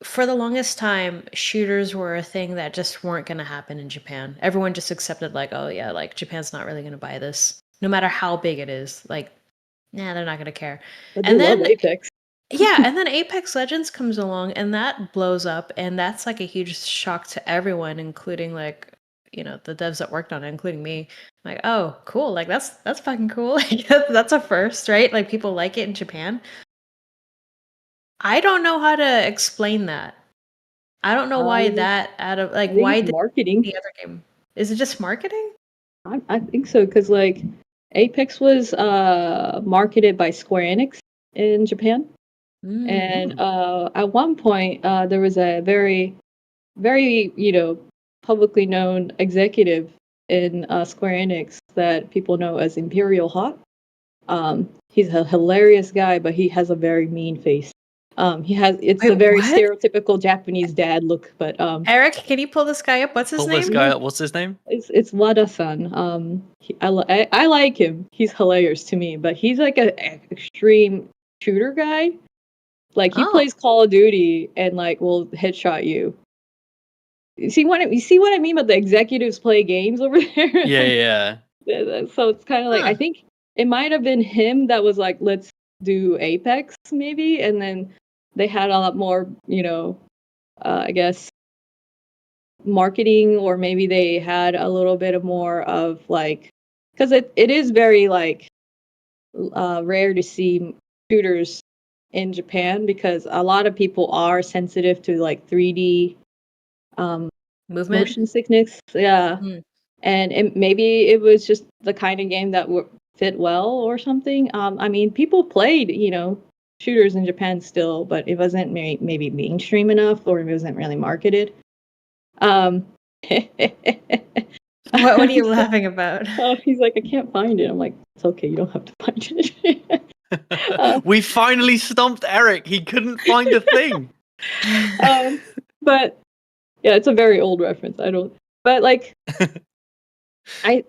[SPEAKER 6] for the longest time, shooters were a thing that just weren't going to happen in Japan. Everyone just accepted, like, oh yeah, like Japan's not really going to buy this, no matter how big it is. Like, nah, they're not going to care.
[SPEAKER 5] But
[SPEAKER 6] And
[SPEAKER 5] they love
[SPEAKER 6] then
[SPEAKER 5] Apex.
[SPEAKER 6] yeah, and then Apex Legends comes along and that blows up, and that's like a huge shock to everyone, including like, the devs that worked on it, including me. Like, oh, cool. Like that's fucking cool. Like, that's a first, right? Like, people like it in Japan. I don't know how to explain that. I don't know why that out of like
[SPEAKER 5] I think
[SPEAKER 6] why
[SPEAKER 5] it's
[SPEAKER 6] did
[SPEAKER 5] marketing.
[SPEAKER 6] the other game? Is it just marketing?
[SPEAKER 5] I think so, because like Apex was marketed by Square Enix in Japan. And at one point, there was a very, very, publicly known executive in Square Enix that people know as Imperial Hot. He's a hilarious guy, but he has a very mean face. It's
[SPEAKER 6] Wait,
[SPEAKER 5] a very
[SPEAKER 6] what?
[SPEAKER 5] stereotypical Japanese dad look, but
[SPEAKER 6] Eric, can you pull this guy up? What's his
[SPEAKER 1] Pull
[SPEAKER 6] name?
[SPEAKER 1] this guy up. What's his name?
[SPEAKER 5] it's Wada-san. I like him. He's hilarious to me, but he's like an extreme shooter guy. Like he
[SPEAKER 6] Oh.
[SPEAKER 5] plays Call of Duty and like will headshot you. You see what I mean? But the executives play games over there.
[SPEAKER 1] Yeah.
[SPEAKER 5] So it's kind of like
[SPEAKER 6] Huh.
[SPEAKER 5] I think it might have been him that was like, let's do Apex maybe, and then they had a lot more, I guess marketing, or maybe they had a little bit of more of like, because it is very like rare to see shooters in Japan because a lot of people are sensitive to like 3D
[SPEAKER 6] Movement.
[SPEAKER 5] motion sickness. Yeah. And maybe it was just the kind of game that would fit well or something. I mean, people played, shooters in Japan still, but it wasn't maybe mainstream enough, or it wasn't really marketed.
[SPEAKER 6] What are you laughing about?
[SPEAKER 5] Oh, he's like, I can't find it. I'm like, it's okay, you don't have to find it.
[SPEAKER 1] We finally stumped Eric. He couldn't find a thing.
[SPEAKER 5] But yeah, it's a very old reference. But like, I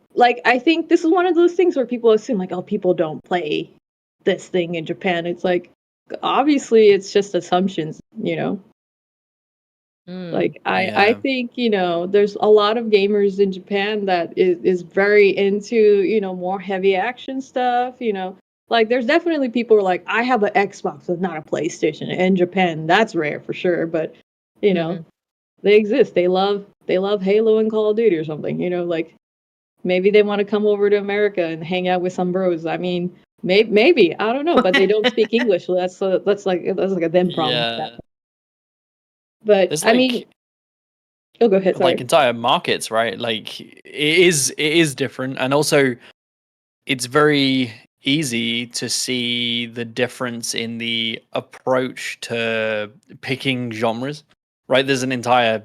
[SPEAKER 5] think this is one of those things where people assume like, oh, people don't play this thing in Japan. It's like, obviously, it's just assumptions, Like I think there's a lot of gamers in Japan that is very into more heavy action stuff. Like there's definitely people who are like, I have an Xbox, but not a PlayStation. In Japan, that's rare for sure. But they exist. They love Halo and Call of Duty or something. Like maybe they want to come over to America and hang out with some bros. I mean, maybe I don't know, but they don't speak English. So that's like a them problem.
[SPEAKER 1] Yeah.
[SPEAKER 5] But
[SPEAKER 1] There's
[SPEAKER 5] I mean, oh, go ahead. Sorry.
[SPEAKER 1] like entire markets, right? Like it is different, and also it's very easy to see the difference in the approach to picking genres, right? There's an entire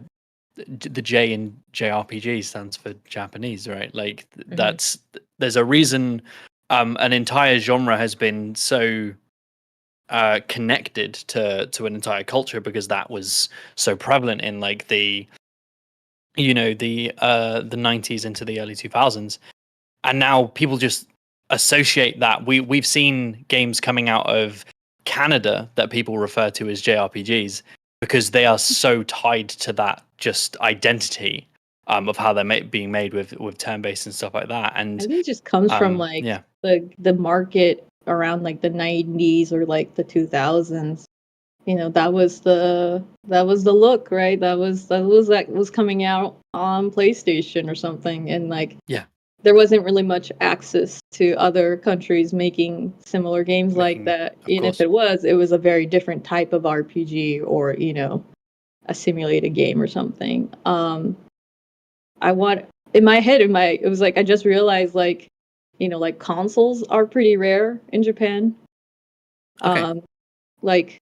[SPEAKER 1] the J in JRPG stands for Japanese, right? Like there's a reason an entire genre has been so connected to an entire culture, because that was so prevalent in like the 90s into the early 2000s, and now people just associate that. We've seen games coming out of Canada that people refer to as JRPGs because they are so tied to that just identity of how they're being made with turn-based and stuff like that. And
[SPEAKER 5] I think it just comes from like the market around like the 90s or like the 2000s. That was the look, right? That was coming out on PlayStation or something, and like there wasn't really much access to other countries making similar games like that. And if it was a very different type of RPG or a simulated game or something. In my head, it was like I just realized like like consoles are pretty rare in Japan. Like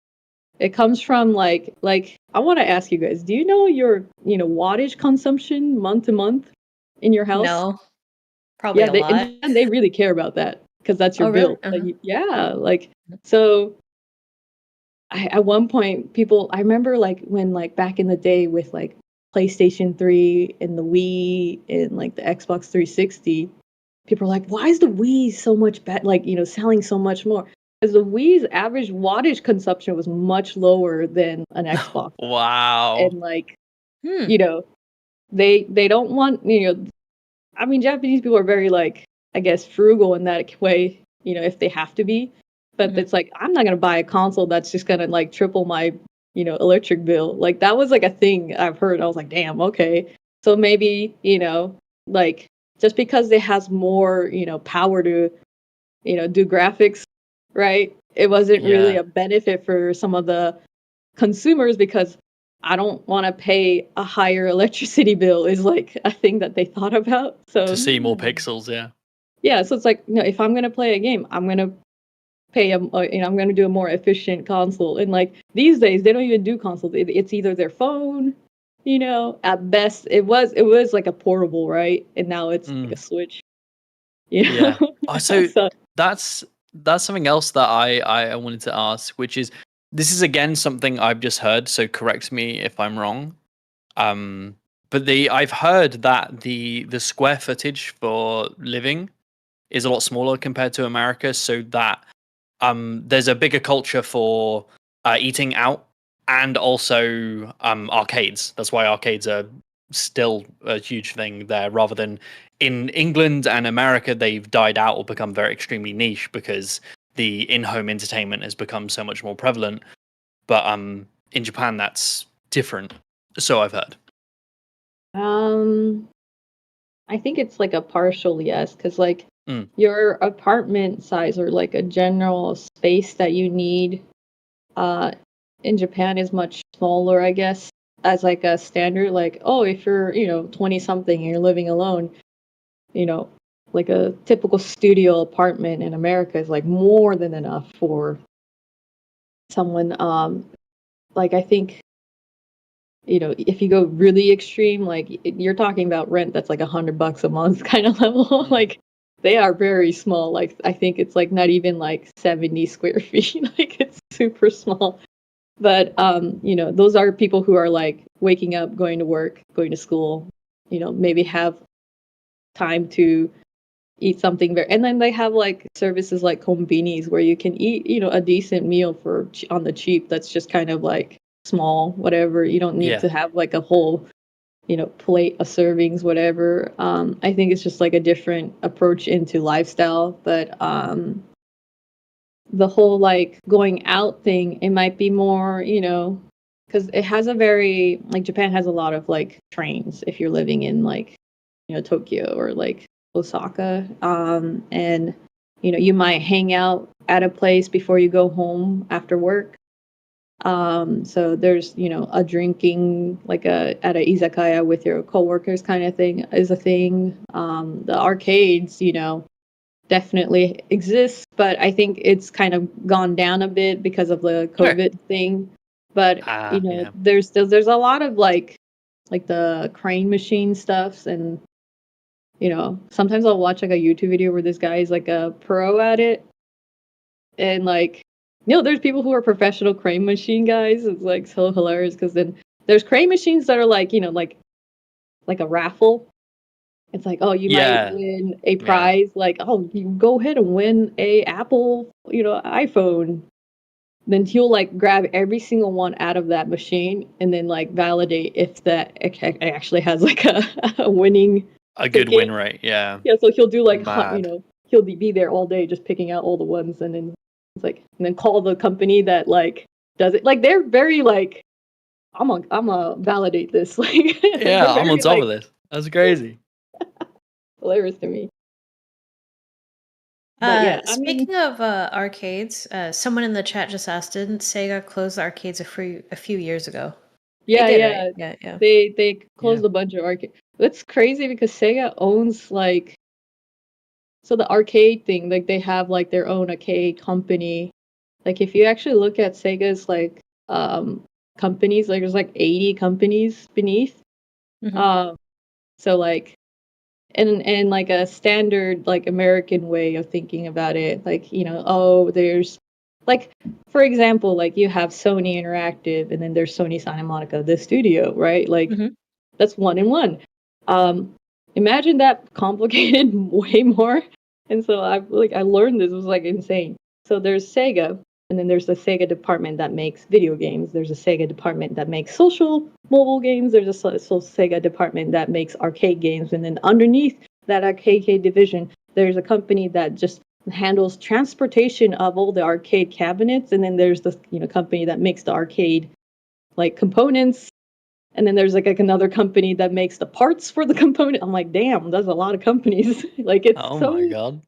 [SPEAKER 5] it comes from like I want to ask you guys, do you know your wattage consumption month to month in your house?
[SPEAKER 6] No, probably a lot.
[SPEAKER 5] And they really care about that because that's your bill.
[SPEAKER 6] Really?
[SPEAKER 5] Like so. At one point, I remember like when like back in the day with like PlayStation 3 and the Wii and like the Xbox 360, people are like, why is the Wii so much better? Like selling so much more. Because the Wii's average wattage consumption was much lower than an Xbox.
[SPEAKER 1] Wow.
[SPEAKER 5] And like, they don't want, I mean, Japanese people are very like, I guess, frugal in that way, if they have to be. But it's like, I'm not going to buy a console that's just going to like triple my, electric bill. Like that was like a thing I've heard. I was like, damn, okay. So maybe, like just because it has more, power to, do graphics, right? It wasn't really a benefit for some of the consumers because I don't want to pay a higher electricity bill is like a thing that they thought about. So
[SPEAKER 1] to see more pixels,
[SPEAKER 5] yeah. So it's like, if I'm going to play a game, I'm going to pay I'm going to do a more efficient console. And like these days, they don't even do consoles. It's either their phone, at best it was like a portable, right? And now it's like a Switch.
[SPEAKER 1] Yeah. So that's that's something else that I wanted to ask, which is this is again something I've just heard, so correct me if I'm wrong. But I've heard that the square footage for living is a lot smaller compared to America, so that there's a bigger culture for eating out and also arcades. That's why arcades are still a huge thing there, rather than in England and America, they've died out or become very extremely niche because the in-home entertainment has become so much more prevalent. But in Japan, that's different. So I've heard.
[SPEAKER 5] I think it's like a partial yes, because like
[SPEAKER 1] Mm.
[SPEAKER 5] your apartment size or like a general space that you need in Japan is much smaller, I guess, as like a standard. Like, oh, if you're, 20 something and you're living alone, like a typical studio apartment in America is like more than enough for someone. Like I think, if you go really extreme, like you're talking about rent that's like $100 a month kind of level. Like they are very small. Like I think it's like not even like 70 square feet. Like it's super small. But those are people who are like waking up, going to work, going to school, maybe have time to eat something and then they have like services like konbinis where you can eat, a decent meal for on the cheap that's just kind of like small, whatever. You don't need to have like a whole, plate of servings, whatever. I think it's just like a different approach into lifestyle. But the whole like going out thing, it might be more, because it has a very like Japan has a lot of like trains if you're living in like, Tokyo or like Osaka. And you might hang out at a place before you go home after work. So there's, a drinking like at a izakaya with your coworkers kind of thing is a thing. The arcades, definitely exists, but I think it's kind of gone down a bit because of the COVID thing. But there's a lot of like the crane machine stuffs, and sometimes I'll watch like a YouTube video where this guy is like a pro at it, and like there's people who are professional crane machine guys. It's like so hilarious because then there's crane machines that are like like a raffle. It's like, oh, you might win a prize. Like, oh, you go ahead and win a Apple, iPhone. Then he'll like grab every single one out of that machine and then like validate if that actually has like a winning
[SPEAKER 1] good win rate. Yeah.
[SPEAKER 5] Yeah. So he'll do like, he'll be there all day just picking out all the ones, and then it's like, and then call the company that like does it. Like they're very like, I'm gonna validate this. Like,
[SPEAKER 1] yeah, I'm on top of this. That's crazy.
[SPEAKER 5] Hilarious to me.
[SPEAKER 6] Speaking of arcades, someone in the chat just asked, didn't Sega close the arcades a few years ago?
[SPEAKER 5] Yeah,
[SPEAKER 6] right?
[SPEAKER 5] yeah. They closed a bunch of arcades. It's crazy because Sega owns like, so the arcade thing, like they have like their own arcade company. Like if you actually look at Sega's like companies, like there's like 80 companies beneath.
[SPEAKER 6] Mm-hmm.
[SPEAKER 5] So like, and like a standard like American way of thinking about it, like there's like, for example, like you have Sony Interactive, and then there's Sony Santa Monica, the studio, right? Like that's one in one. Imagine that complicated way more. And so I learned this, it was like insane. So there's Sega, and then there's the Sega department that makes video games. There's a Sega department that makes social mobile games. There's a Sega department that makes arcade games. And then underneath that arcade division, there's a company that just handles transportation of all the arcade cabinets. And then there's the company that makes the arcade like components. And then there's like another company that makes the parts for the component. I'm like, damn, that's a lot of companies. Like it's
[SPEAKER 1] my god.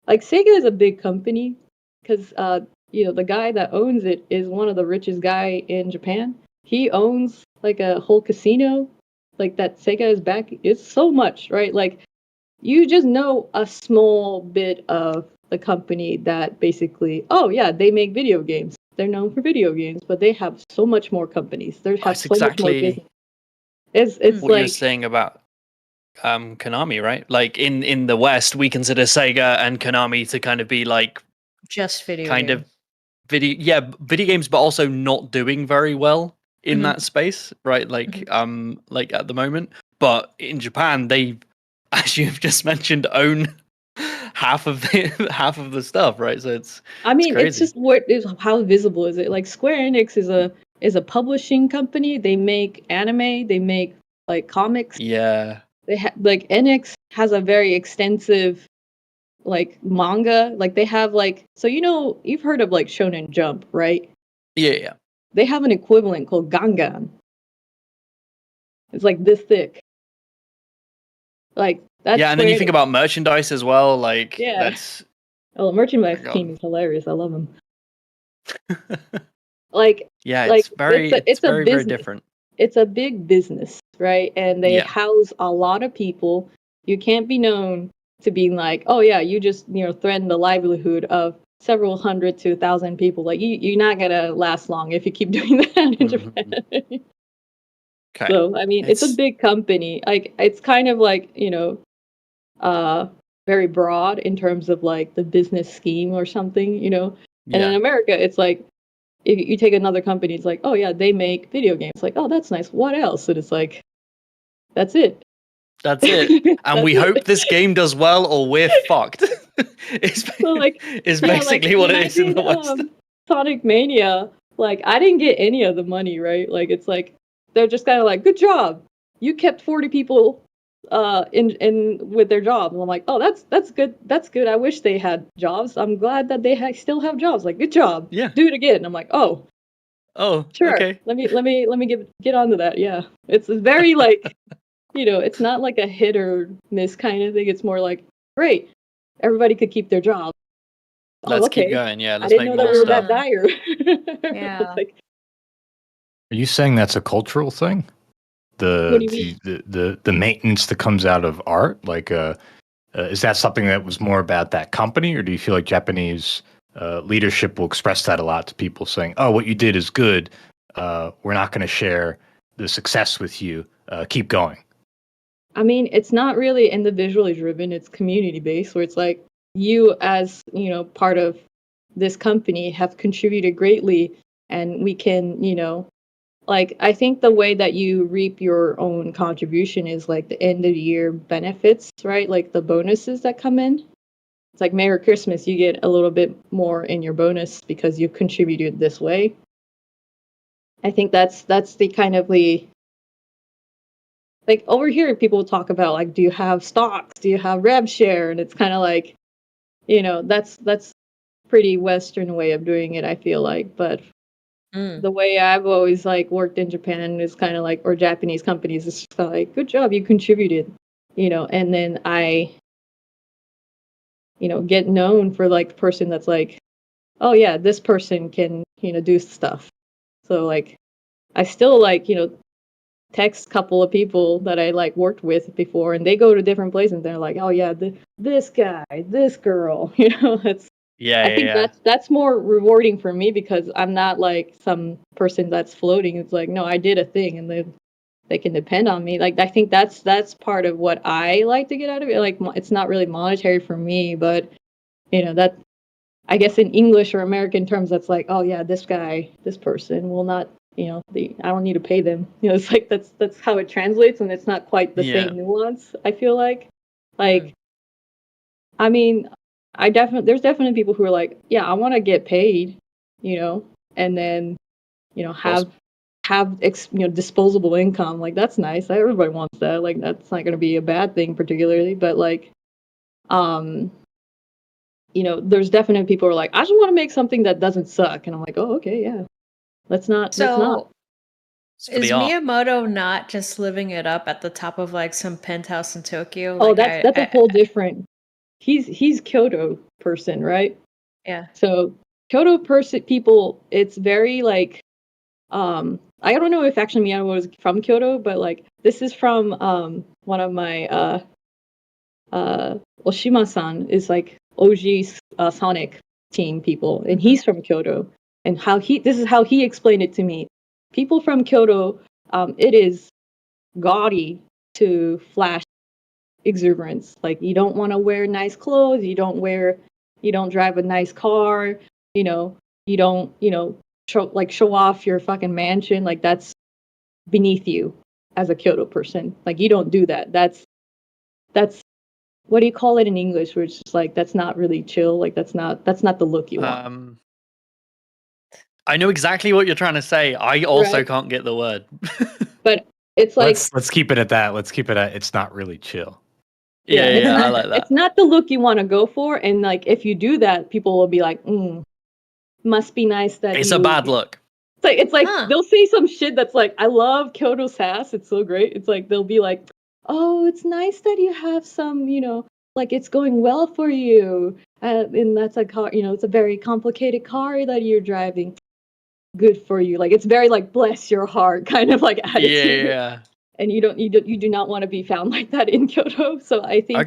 [SPEAKER 5] Like Sega is a big company because the guy that owns it is one of the richest guy in Japan. He owns like a whole casino, like that Sega is back. It's so much, right? Like you just know a small bit of the company that basically, oh yeah, they make video games. They're known for video games, but they have so much more companies. They have so much more business. It's
[SPEAKER 1] what
[SPEAKER 5] like
[SPEAKER 1] you're saying about Konami, right? Like in the West, we consider Sega and Konami to kind of be like
[SPEAKER 6] just video
[SPEAKER 1] kind
[SPEAKER 6] games.
[SPEAKER 1] of video games, but also not doing very well in
[SPEAKER 6] Mhm.
[SPEAKER 1] that space, right? Like at the moment. But in Japan, they, as you've just mentioned, own half of the stuff, right? So it's
[SPEAKER 5] I mean, it's
[SPEAKER 1] crazy.
[SPEAKER 5] just how visible is it? Like Square Enix is a publishing company. They make anime. They make like comics.
[SPEAKER 1] Yeah.
[SPEAKER 5] Like Enix has a very extensive like manga. Like they have like, so you've heard of like Shonen Jump, right?
[SPEAKER 1] Yeah.
[SPEAKER 5] They have an equivalent called Gangan. It's like this thick. Like that's
[SPEAKER 1] Yeah, and then
[SPEAKER 5] Square
[SPEAKER 1] you think
[SPEAKER 5] Enix.
[SPEAKER 1] about merchandise as well. Like
[SPEAKER 5] Yeah.
[SPEAKER 1] that's
[SPEAKER 5] Oh, merchandise
[SPEAKER 1] God.
[SPEAKER 5] team is hilarious. I love them. Like
[SPEAKER 1] yeah,
[SPEAKER 5] like
[SPEAKER 1] it's very
[SPEAKER 5] it's a
[SPEAKER 1] very
[SPEAKER 5] business.
[SPEAKER 1] different.
[SPEAKER 5] It's a big business, right? And they
[SPEAKER 1] Yeah.
[SPEAKER 5] house a lot of people. You can't be known to being like, oh yeah, you just threaten the livelihood of several hundred to 1,000 people. Like you're not gonna last long if you keep doing that in
[SPEAKER 1] Mhm.
[SPEAKER 5] Japan.
[SPEAKER 1] Okay.
[SPEAKER 5] So I mean, it's a big company. Like it's kind of like very broad in terms of like the business scheme or something. And in
[SPEAKER 1] Yeah.
[SPEAKER 5] America, it's like if you take another company, it's like, oh yeah, they make video games. Like, oh, that's nice. What else? And it's like, that's it.
[SPEAKER 1] That's it. And
[SPEAKER 5] That's
[SPEAKER 1] we
[SPEAKER 5] it.
[SPEAKER 1] hope this game does well, or we're fucked.
[SPEAKER 5] So like,
[SPEAKER 1] is
[SPEAKER 5] yeah,
[SPEAKER 1] basically
[SPEAKER 5] like
[SPEAKER 1] what
[SPEAKER 5] when
[SPEAKER 1] it
[SPEAKER 5] I
[SPEAKER 1] is in
[SPEAKER 5] did
[SPEAKER 1] the West.
[SPEAKER 5] Sonic Mania, like I didn't get any of the money, right? Like it's like they're just kind of like, good job, you kept 40 people in with their jobs. And I'm like, oh, that's good. That's good. I wish they had jobs. I'm glad that they still have jobs. Like, good job.
[SPEAKER 1] Yeah.
[SPEAKER 5] Do it again. And I'm like, oh,
[SPEAKER 1] Oh,
[SPEAKER 5] sure.
[SPEAKER 1] okay.
[SPEAKER 5] Let me get onto that. Yeah. It's very like, it's not like a hit or miss kind of thing. It's more like, great, everybody could keep their job.
[SPEAKER 1] Let's
[SPEAKER 5] okay.
[SPEAKER 1] keep going. Yeah,
[SPEAKER 5] I
[SPEAKER 1] let's
[SPEAKER 5] didn't
[SPEAKER 1] make
[SPEAKER 5] know that
[SPEAKER 1] more
[SPEAKER 5] we were
[SPEAKER 1] stuff.
[SPEAKER 5] that dire.
[SPEAKER 6] Yeah.
[SPEAKER 5] Like,
[SPEAKER 4] Are you saying that's a cultural thing?
[SPEAKER 5] What do you mean?
[SPEAKER 4] The maintenance that comes out of art, like is that something that was more about that company, or do you feel like Japanese leadership will express that a lot to people, saying, "Oh, what you did is good. We're not going to share the success with you. Keep going."
[SPEAKER 5] I mean, it's not really individually driven. It's community based, where it's like you, as part of this company, have contributed greatly, and we can, like I think the way that you reap your own contribution is like the end of the year benefits, right? Like the bonuses that come in. It's like Merry Christmas, you get a little bit more in your bonus because you contributed this way. I think that's the kind of like over here people talk about like, do you have stocks? Do you have rev share? And it's kind of like, that's pretty Western way of doing it, I feel like. But the way I've always like worked in Japan is kind of like, or Japanese companies, is just kinda like, good job, you contributed, and then I, get known for like the person that's like, oh yeah, this person can, do stuff. So like, I still like, text a couple of people that I like worked with before, and they go to different places and they're like, oh yeah, this guy, this girl, it's, I think that's more rewarding for me because I'm not like some person that's floating. It's like, no, I did a thing and they can depend on me. Like, I think that's part of what I like to get out of it. Like, it's not really monetary for me, but that, I guess in English or American terms, that's like, oh yeah, this guy, this person will not, I don't need to pay them. It's like that's how it translates, and it's not quite the same nuance. I feel like, I mean, there's definitely people who are like, yeah, I want to get paid, and then, have disposable income. Like that's nice. Everybody wants that. Like that's not going to be a bad thing particularly, but like, there's definitely people who are like, I just want to make something that doesn't suck, and I'm like, oh, okay, yeah, let's not.
[SPEAKER 6] So
[SPEAKER 1] It's
[SPEAKER 6] is Miyamoto not just living it up at the top of like some penthouse in Tokyo?
[SPEAKER 5] Oh,
[SPEAKER 6] Like,
[SPEAKER 5] that's a whole different. He's Kyoto person, right?
[SPEAKER 6] Yeah.
[SPEAKER 5] So Kyoto people, it's very like, I don't know if actually Miyamoto was from Kyoto, but like this is from one of my Oshima-san is like OG Sonic team people, and he's from Kyoto. And this is how he explained it to me. People from Kyoto, it is gaudy to flash exuberance. Like you don't want to wear nice clothes, you don't wear you don't drive a nice car, you know, you don't, show off your fucking mansion. Like that's beneath you as a Kyoto person. Like you don't do that. That's what do you call it in English? Where it's just like that's not really chill. Like that's not the look you want.
[SPEAKER 1] I know exactly what you're trying to say. I also
[SPEAKER 5] Right.
[SPEAKER 1] can't get the word.
[SPEAKER 5] But it's like
[SPEAKER 4] let's keep it at that. Let's keep it at it's not really chill.
[SPEAKER 1] Yeah, I like that.
[SPEAKER 5] It's not the look you want to go for, and like if you do that, people will be like, must be nice that
[SPEAKER 1] it's a bad look.
[SPEAKER 5] It's like they'll say some shit that's like, I love Kyoto sass. It's so great. It's like they'll be like, oh, it's nice that you have some, like it's going well for you, and that's a car. It's a very complicated car that you're driving. Good for you. Like it's very like bless your heart kind of like attitude.
[SPEAKER 1] Yeah.
[SPEAKER 5] And you do not want to be found like that in Kyoto. So I think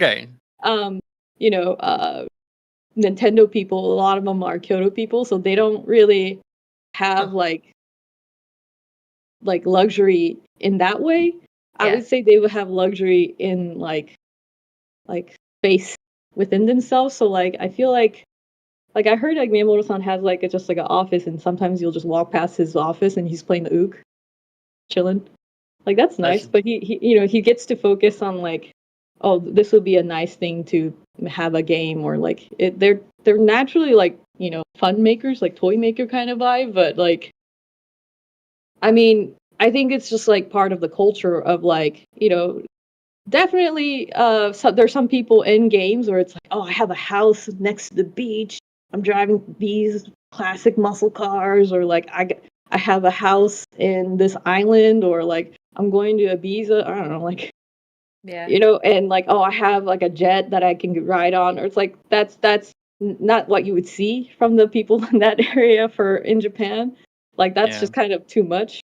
[SPEAKER 5] Nintendo people, a lot of them are Kyoto people, so they don't really have like luxury in that way. Yeah. I would say they would have luxury in like space within themselves. So like I feel like I heard like Miyamoto-san has like just like an office, and sometimes you'll just walk past his office and he's playing the ook, chilling. Like that's nice, but he gets to focus on like, oh, this would be a nice thing to have a game, or like they're naturally like fun makers, like toy maker kind of vibe, but like I mean I think it's just like part of the culture of like definitely so there's some people in games where it's like, oh, I have a house next to the beach, I'm driving these classic muscle cars, or like I have a house in this island, or like I'm going to Ibiza, I don't know, like, and like, oh, I have like a jet that I can ride on, or it's like, that's not what you would see from the people in that area in Japan. Like, that's just kind of too much.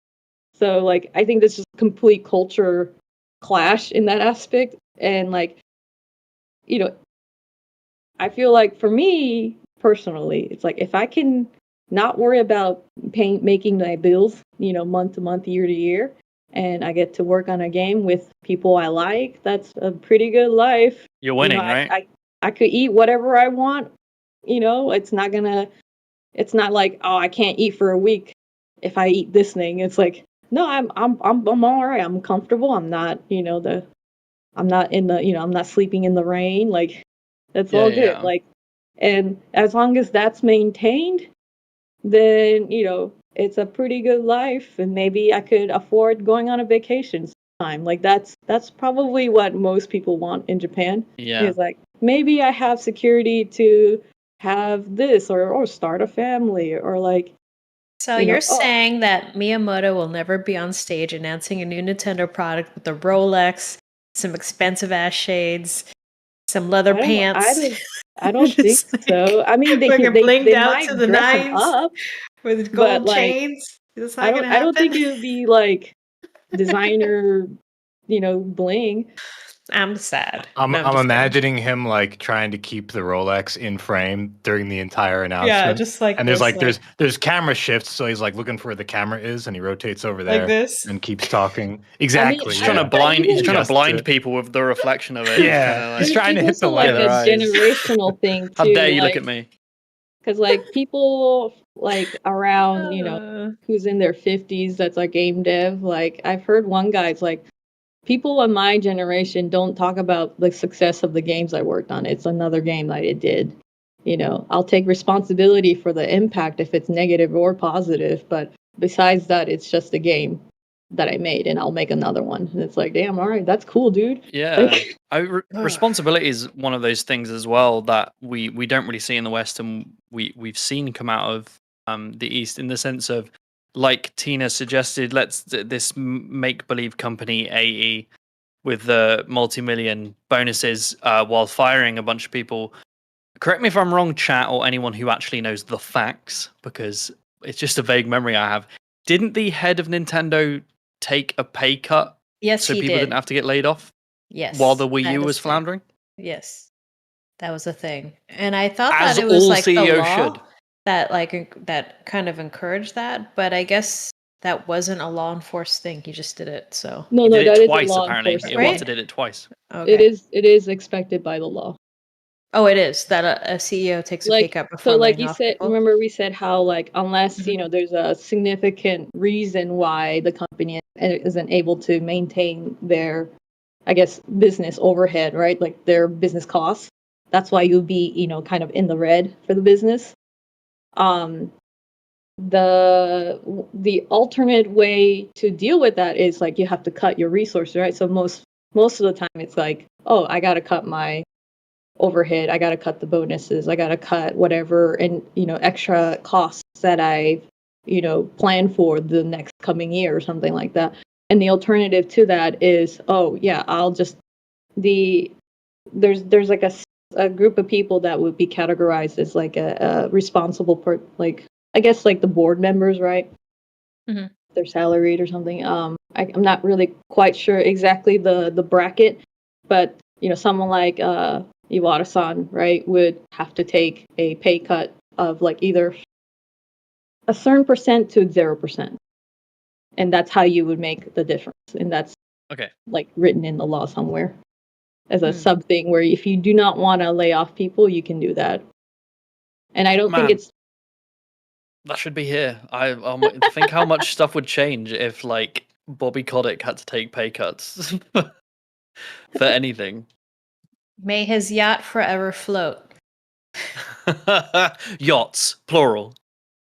[SPEAKER 5] So like, I think this is complete culture clash in that aspect. And like, I feel like for me personally, it's like, if I can not worry about making my bills, month to month, year to year, and I get to work on a game with people I like, that's a pretty good life.
[SPEAKER 1] You're winning, right?
[SPEAKER 5] I could eat whatever I want. It's not like, oh, I can't eat for a week if I eat this thing. It's like, no, I'm all right. I'm comfortable. I'm not, I'm not sleeping in the rain. Like, that's all good. Yeah. Like, and as long as that's maintained, then it's a pretty good life, and maybe I could afford going on a vacation sometime. Like that's probably what most people want in Japan.
[SPEAKER 1] Yeah,
[SPEAKER 5] is like, maybe I have security to have this, or start a family, or like.
[SPEAKER 6] So you're saying that Miyamoto will never be on stage announcing a new Nintendo product with a Rolex, some expensive ass shades, some leather pants.
[SPEAKER 5] I don't think so. I mean, they
[SPEAKER 6] out
[SPEAKER 5] might
[SPEAKER 6] to the
[SPEAKER 5] dress him
[SPEAKER 6] nines
[SPEAKER 5] up
[SPEAKER 6] with gold chains. That's not gonna happen.
[SPEAKER 5] I don't think it would be like designer, bling.
[SPEAKER 6] I'm sad.
[SPEAKER 4] I'm imagining him like trying to keep the Rolex in frame during the entire announcement.
[SPEAKER 6] Yeah, just like.
[SPEAKER 4] And there's like there's camera shifts, so he's like looking for where the camera is, and he rotates over there
[SPEAKER 6] like this
[SPEAKER 4] and keeps talking. Exactly.
[SPEAKER 1] He's trying to blind people with the reflection of it.
[SPEAKER 4] Yeah, he's trying to hit the light.
[SPEAKER 5] Like a generational thing too.
[SPEAKER 1] How dare you look at me?
[SPEAKER 5] Because like people like around who's in their 50s, that's like game dev. Like I've heard one guy's like, people in my generation don't talk about the success of the games I worked on. It's another game that it did. I'll take responsibility for the impact if it's negative or positive, but besides that, it's just a game that I made, and I'll make another one. And it's like, damn, all right, that's cool, dude.
[SPEAKER 1] Yeah, responsibility is one of those things as well that we don't really see in the West, and we've seen come out of the East, in the sense of, like Tina suggested, this make-believe company AE with the multi-million bonuses while firing a bunch of people. Correct me if I'm wrong, chat, or anyone who actually knows the facts, because it's just a vague memory I have. Didn't the head of Nintendo take a pay cut?
[SPEAKER 6] Yes,
[SPEAKER 1] so people didn't have to get laid off?
[SPEAKER 6] Yes.
[SPEAKER 1] While the Wii U was floundering?
[SPEAKER 6] Yes. That was a thing. And I thought
[SPEAKER 1] as
[SPEAKER 6] that it was
[SPEAKER 1] all
[SPEAKER 6] like
[SPEAKER 1] CEOs
[SPEAKER 6] the law
[SPEAKER 1] should.
[SPEAKER 6] that kind of encouraged that, but I guess that wasn't a law enforced thing. He just did it. So
[SPEAKER 5] no,
[SPEAKER 1] that
[SPEAKER 5] is
[SPEAKER 1] twice
[SPEAKER 5] a law
[SPEAKER 1] apparently.
[SPEAKER 5] enforcement.
[SPEAKER 1] It did it twice.
[SPEAKER 6] Okay.
[SPEAKER 5] It is expected by the law.
[SPEAKER 6] Oh, it is that a CEO takes a pay
[SPEAKER 5] Like,
[SPEAKER 6] cut before
[SPEAKER 5] so like
[SPEAKER 6] laying
[SPEAKER 5] you
[SPEAKER 6] off
[SPEAKER 5] said,
[SPEAKER 6] people.
[SPEAKER 5] remember we said how like unless
[SPEAKER 6] Mhm.
[SPEAKER 5] there's a significant reason why the company isn't able to maintain their, I guess, business overhead, right? Like their business costs. That's why you'll be kind of in the red for the business. Um, the alternate way to deal with that is like you have to cut your resources, right? So most of the time it's like, oh, I got to cut my overhead, I got to cut the bonuses, I got to cut whatever and extra costs that I plan for the next coming year or something like that. And the alternative to that is, oh yeah, I'll just there's like a group of people that would be categorized as like a responsible like I guess like the board members, right?
[SPEAKER 6] Mhm.
[SPEAKER 5] They're salaried or something. I'm not really quite sure exactly the bracket, but someone like Iwata-san, right, would have to take a pay cut of like either a certain percent to 0%, and that's how you would make the difference, and that's
[SPEAKER 1] Okay.
[SPEAKER 5] like written in the law somewhere as a
[SPEAKER 6] Hmm.
[SPEAKER 5] sub thing where if you do not want to lay off people, you can do that. And I don't think
[SPEAKER 1] Man,
[SPEAKER 5] it's
[SPEAKER 1] that should be here. I think how much stuff would change if like Bobby Kotick had to take pay cuts for anything.
[SPEAKER 6] May his yacht forever float.
[SPEAKER 1] Yachts, plural.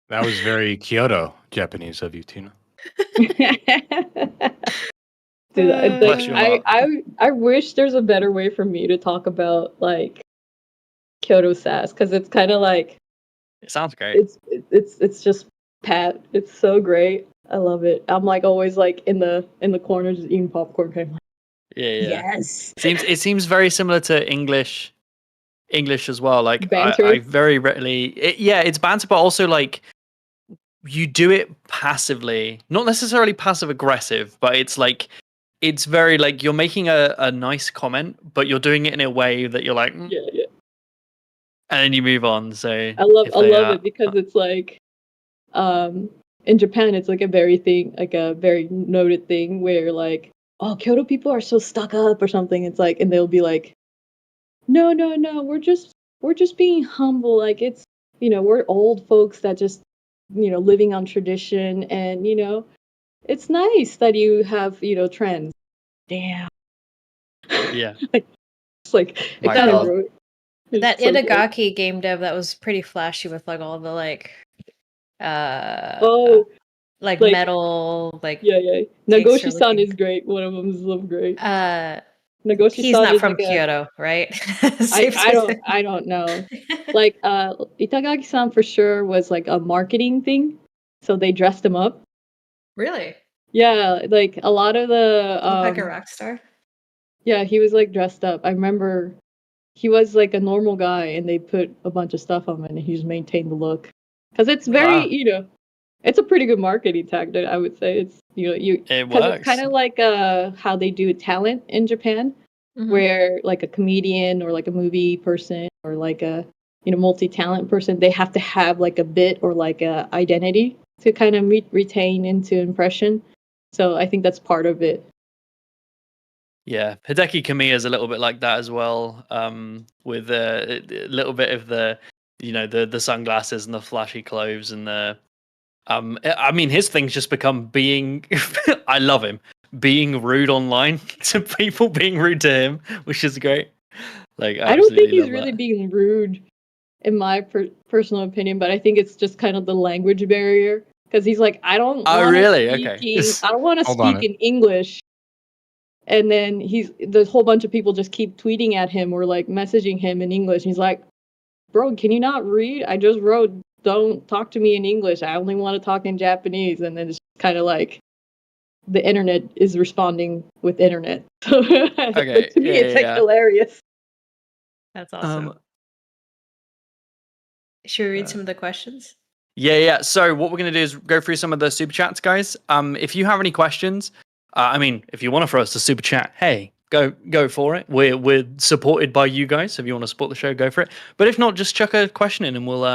[SPEAKER 4] That was very Kyoto Japanese of you, Tina.
[SPEAKER 5] Dude,
[SPEAKER 1] Bless your heart.
[SPEAKER 5] I wish there's a better way for me to talk about like Kyoto Sass because it's kind of like
[SPEAKER 1] It sounds great.
[SPEAKER 5] it's just pat. It's so great. I love it. I'm like always like in the corner just eating popcorn. Kind of like,
[SPEAKER 1] Yeah.
[SPEAKER 5] yes,
[SPEAKER 1] It seems very similar to English as well. Like
[SPEAKER 5] banter.
[SPEAKER 1] I very rarely. It's banter, but also like you do it passively, not necessarily passive aggressive, but it's like it's very like you're making a nice comment, but you're doing it in a way that you're like,
[SPEAKER 5] Yeah.
[SPEAKER 1] and then you move on. So
[SPEAKER 5] I love it because it's like in Japan it's like a very noted thing where like, oh, Kyoto people are so stuck up or something. It's like, and they'll be like, no, we're just being humble. Like it's we're old folks that just living on tradition, and it's nice that you have trends. Damn.
[SPEAKER 1] yeah.
[SPEAKER 5] It's like it
[SPEAKER 1] My
[SPEAKER 5] kind of
[SPEAKER 1] God.
[SPEAKER 5] wrote
[SPEAKER 6] That
[SPEAKER 5] so good.
[SPEAKER 6] Itagaki game dev that was pretty flashy with like all the like
[SPEAKER 5] Oh,
[SPEAKER 6] like
[SPEAKER 5] like
[SPEAKER 6] metal like
[SPEAKER 5] yeah.
[SPEAKER 6] gangster
[SPEAKER 5] Nagoshi-san
[SPEAKER 6] looking.
[SPEAKER 5] is great. One of them is so great. Nagoshi-san
[SPEAKER 6] He's not
[SPEAKER 5] is
[SPEAKER 6] from
[SPEAKER 5] like a
[SPEAKER 6] Kyoto, right? Safe to say.
[SPEAKER 5] I don't know. Like Itagaki-san for sure was like a marketing thing. So they dressed him up.
[SPEAKER 6] Really?
[SPEAKER 5] Yeah, like a lot of the
[SPEAKER 6] Look like a rock star?
[SPEAKER 5] yeah, he was like dressed up. I remember he was like a normal guy and they put a bunch of stuff on him and he just maintained the look. Cuz it's very,
[SPEAKER 1] Wow.
[SPEAKER 5] it's a pretty good marketing tactic, I would say. It's
[SPEAKER 1] It
[SPEAKER 5] cuz it's kind
[SPEAKER 1] works.
[SPEAKER 5] of like how they do talent in Japan,
[SPEAKER 6] Mhm.
[SPEAKER 5] where like a comedian or like a movie person or like a multi-talent person, they have to have like a bit or like a identity to kind of retain into impression. So I think that's part of it.
[SPEAKER 1] Yeah, Hideki Kamiya is a little bit like that as well. With a little bit of the, the sunglasses and the flashy clothes and the, I mean, his thing's just become being. I love him being rude online to people, being rude to him, which is great. Like,
[SPEAKER 5] I don't think
[SPEAKER 1] absolutely
[SPEAKER 5] he's
[SPEAKER 1] love
[SPEAKER 5] really
[SPEAKER 1] that.
[SPEAKER 5] being rude, in my personal opinion, but I think it's just kind of the language barrier because he's like,
[SPEAKER 1] Oh, really? Okay.
[SPEAKER 5] I don't want to
[SPEAKER 4] Hold on.
[SPEAKER 5] speak in English, and then there's a whole bunch of people just keep tweeting at him or like messaging him in English. He's like, bro, can you not read? I just wrote, don't talk to me in English. I only want to talk in Japanese, and then it's kind of like the internet is responding with internet. But
[SPEAKER 1] Okay.
[SPEAKER 5] to me, it's like
[SPEAKER 1] Yeah.
[SPEAKER 5] hilarious.
[SPEAKER 6] That's awesome. Should we read some of the questions?
[SPEAKER 1] Yeah. So what we're gonna do is go through some of the super chats, guys. If you have any questions, I mean, if you want to throw us a super chat, hey, go for it. We're supported by you guys. So if you want to support the show, go for it. But if not, just chuck a question in, and we'll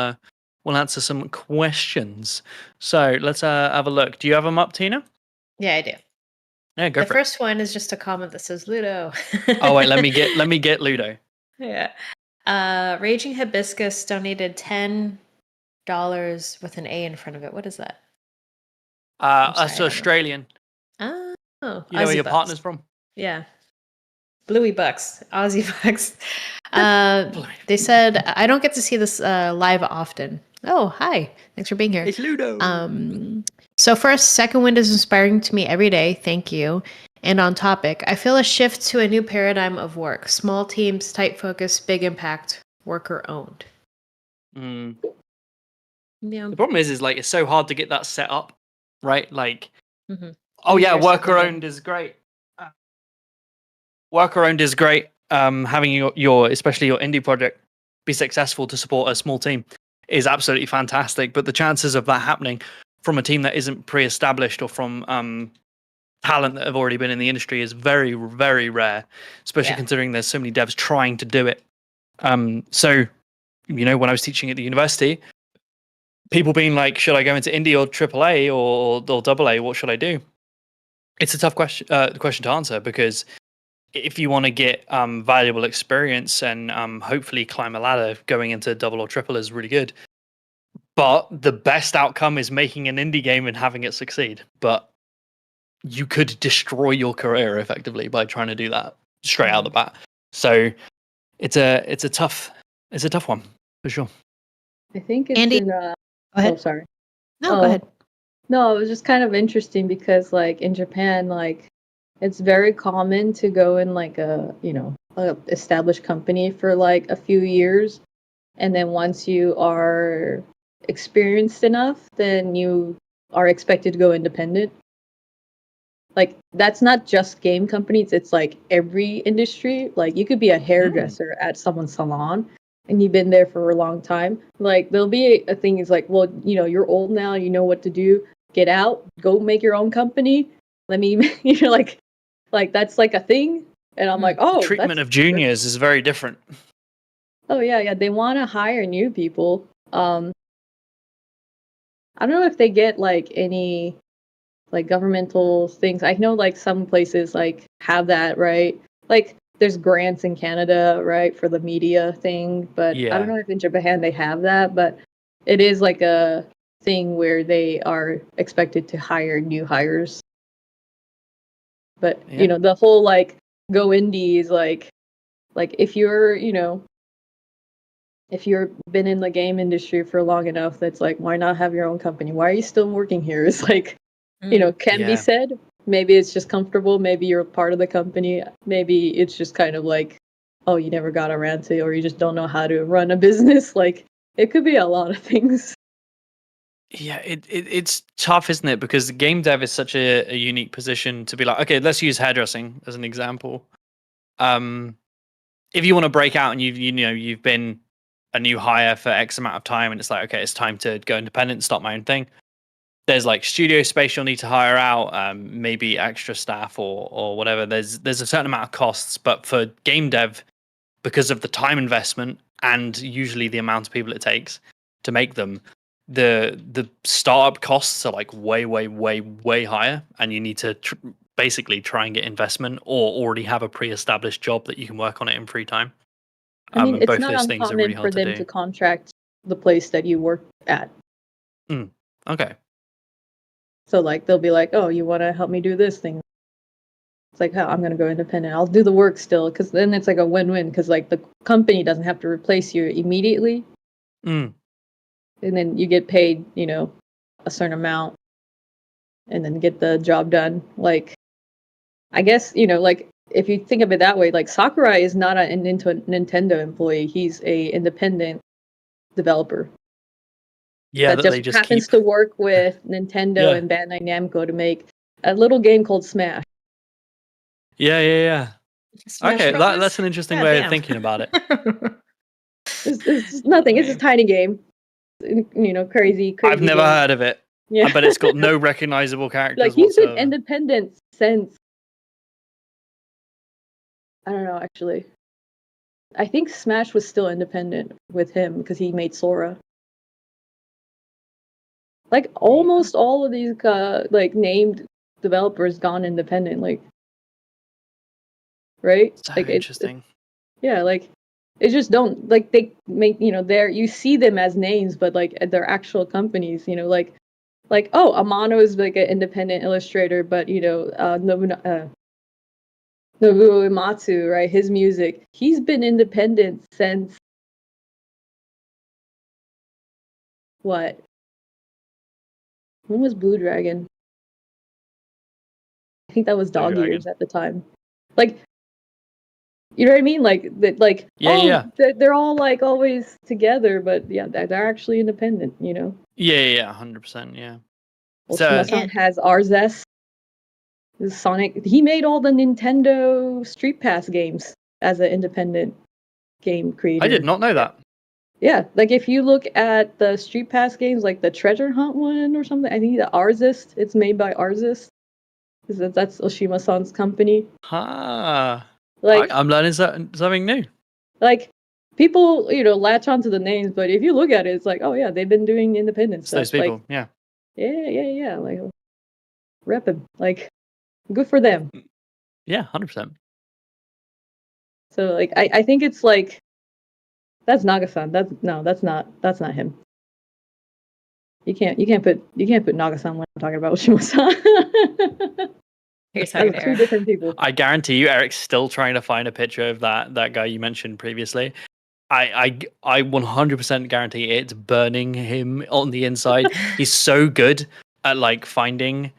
[SPEAKER 1] answer some questions. So let's have a look. Do you have them up, Tina?
[SPEAKER 6] Yeah, I do.
[SPEAKER 1] Yeah, go
[SPEAKER 6] The
[SPEAKER 1] for it.
[SPEAKER 6] first one is just a comment that says Ludo.
[SPEAKER 1] Oh wait, let me get Ludo.
[SPEAKER 6] Yeah. Raging Hibiscus donated $10 with an A in front of it. What is that? I'm sorry, I
[SPEAKER 1] Us
[SPEAKER 6] don't know.
[SPEAKER 1] Australian.
[SPEAKER 6] Oh,
[SPEAKER 1] You know where
[SPEAKER 6] Aussie
[SPEAKER 1] your
[SPEAKER 6] bucks.
[SPEAKER 1] partner's from?
[SPEAKER 6] Yeah. Bluey bucks, Aussie bucks. They said, I don't get to see this live often. Oh, hi. Thanks for being here.
[SPEAKER 1] It's Ludo.
[SPEAKER 6] So first, Second Wind is inspiring to me every day. Thank you. And on topic, I feel a shift to a new paradigm of work. Small teams, tight focus, big impact, worker owned.
[SPEAKER 1] Mm.
[SPEAKER 6] Yeah.
[SPEAKER 1] The problem is like it's so hard to get that set up, right? Like,
[SPEAKER 6] Mhm.
[SPEAKER 1] oh yeah,
[SPEAKER 6] Easier said
[SPEAKER 1] worker
[SPEAKER 6] than
[SPEAKER 1] owned is great. Worker owned is great. Having your especially your indie project be successful to support a small team is absolutely fantastic. But the chances of that happening from a team that isn't pre-established or from talent that have already been in the industry is very, very rare, especially
[SPEAKER 6] Yeah.
[SPEAKER 1] considering there's so many devs trying to do it. So, you know, when I was teaching at the university, people being like, should I go into indie or AAA or AA? What should I do? It's a tough question to answer, because if you want to get valuable experience and hopefully climb a ladder, going into double or triple is really good. But the best outcome is making an indie game and having it succeed. But you could destroy your career effectively by trying to do that straight out the bat. So it's a tough one for sure.
[SPEAKER 5] I think it's
[SPEAKER 6] Andy,
[SPEAKER 5] in
[SPEAKER 6] go ahead.
[SPEAKER 5] Oh, sorry.
[SPEAKER 6] No, go ahead.
[SPEAKER 5] No, it was just kind of interesting because like in Japan, like it's very common to go in like a established company for like a few years, and then once you are experienced enough, then you are expected to go independent. Like that's not just game companies, it's like every industry. Like you could be a hairdresser at someone's salon and you've been there for a long time. Like there'll be a thing is like, well, you're old now, you know what to do. Get out, go make your own company. Let me like that's like a thing. And I'm like, oh,
[SPEAKER 1] Treatment of juniors is very different.
[SPEAKER 5] Oh yeah, they want to hire new people. I don't know if they get like any like governmental things. I know like some places like have that, right? Like there's grants in Canada, right, for the media thing, but I don't know if in Japan they have that, but it is like a thing where they are expected to hire new hires. But the whole like go indie is like if you're if you've been in the game industry for long enough, that's like, why not have your own company? Why are you still working here? It's like, can be said. Maybe it's just comfortable. Maybe you're part of the company. Maybe it's just kind of like, oh, you never got around to, or you just don't know how to run a business. Like, it could be a lot of things.
[SPEAKER 1] Yeah, it's tough, isn't it? Because game dev is such a unique position to be like, okay, let's use hairdressing as an example. If you want to break out and you've been a new hire for X amount of time, and it's like, okay, it's time to go independent and start my own thing. There's like studio space you'll need to hire out, maybe extra staff or whatever. There's a certain amount of costs, but for game dev, because of the time investment and usually the amount of people it takes to make them, the startup costs are like way higher, and you need to basically try and get investment or already have a pre-established job that you can work on it in free time.
[SPEAKER 5] I mean, it's
[SPEAKER 1] both
[SPEAKER 5] not
[SPEAKER 1] those things are
[SPEAKER 5] uncommon
[SPEAKER 1] really
[SPEAKER 5] for
[SPEAKER 1] hard
[SPEAKER 5] them
[SPEAKER 1] to do.
[SPEAKER 5] to contract the place that you work at.
[SPEAKER 1] Okay.
[SPEAKER 5] So like they'll be like, oh, you want to help me do this thing? It's like, oh, I'm going to go independent. I'll do the work still, because then it's like a win-win, because like the company doesn't have to replace you immediately. And then you get paid, a certain amount, and then get the job done. Like, I guess, like if you think of it that way, like Sakurai is not a Nintendo employee. He's a independent developer.
[SPEAKER 1] Yeah,
[SPEAKER 5] that
[SPEAKER 1] they
[SPEAKER 5] just happens to work with Nintendo and Bandai Namco to make a little game called Smash.
[SPEAKER 1] Yeah.
[SPEAKER 6] Smash
[SPEAKER 1] Okay,
[SPEAKER 6] Brothers?
[SPEAKER 1] that's an interesting
[SPEAKER 6] God
[SPEAKER 1] way
[SPEAKER 6] damn.
[SPEAKER 1] of thinking about it.
[SPEAKER 5] It's nothing. It's a tiny game. Crazy.
[SPEAKER 1] I've never
[SPEAKER 5] game.
[SPEAKER 1] heard of it.
[SPEAKER 5] Yeah.
[SPEAKER 1] But it's got no recognizable characters
[SPEAKER 5] Like he's been
[SPEAKER 1] whatsoever.
[SPEAKER 5] independent since, I don't know, actually. I think Smash was still independent with him because he made Sora. Like almost all of these like named developers gone independent, like, right?
[SPEAKER 1] So
[SPEAKER 5] like
[SPEAKER 1] interesting.
[SPEAKER 5] like It just don't like they make they're you see them as names, but like they're actual companies. Like oh, Amano is like an independent illustrator, but Nobuo Uematsu, right? His music, he's been independent since what? When was Blue Dragon? I think that was
[SPEAKER 1] Blue
[SPEAKER 5] Dog
[SPEAKER 1] Dragon.
[SPEAKER 5] Years at the time. Like, you know what I mean? Like that. Like
[SPEAKER 1] Yeah.
[SPEAKER 5] they're all like always together, but yeah, they're actually independent.
[SPEAKER 1] Yeah, 100%. Yeah.
[SPEAKER 5] Oshima-san has Arzest. Sonic. He made all the Nintendo Street Pass games as an independent game creator.
[SPEAKER 1] I did not know that.
[SPEAKER 5] Yeah, like if you look at the Street Pass games, like the Treasure Hunt one or something, I think the Arzest. It's made by Arzest. That's Oshima-san's company.
[SPEAKER 1] Like I'm learning something new.
[SPEAKER 5] Like people, latch onto the names, but if you look at it, it's like, oh yeah, they've been doing independent stuff.
[SPEAKER 1] Those people,
[SPEAKER 5] like,
[SPEAKER 1] yeah.
[SPEAKER 5] Yeah. Like rep them. Like good for them.
[SPEAKER 1] Yeah, 100%.
[SPEAKER 5] So like I think it's like that's Naga-san. That's not him. You can't put Naga-san when I'm talking about Oshima-san.
[SPEAKER 6] You're talking to
[SPEAKER 5] two different people.
[SPEAKER 1] I guarantee you, Eric's still trying to find a picture of that guy you mentioned previously. I 100% guarantee it's burning him on the inside. He's so good at like finding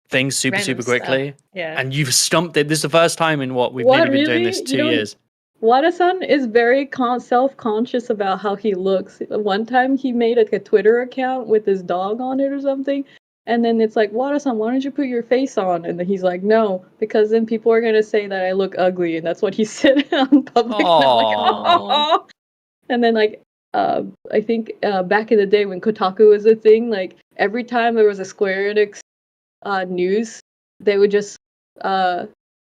[SPEAKER 1] things super quickly.
[SPEAKER 6] Stuff. Yeah.
[SPEAKER 1] And you've stumped it. This is the first time in we've nearly been doing this 2 years.
[SPEAKER 5] Wada-san is very self-conscious about how he looks. One time he made a Twitter account with his dog on it or something. And then it's like, Wada-san, why don't you put your face on? And then he's like, no, because then people are going to say that I look ugly. And that's what he said on public. Like, and then, like, I think back in the day when Kotaku was a thing, like, every time there was a Square Enix news, they would just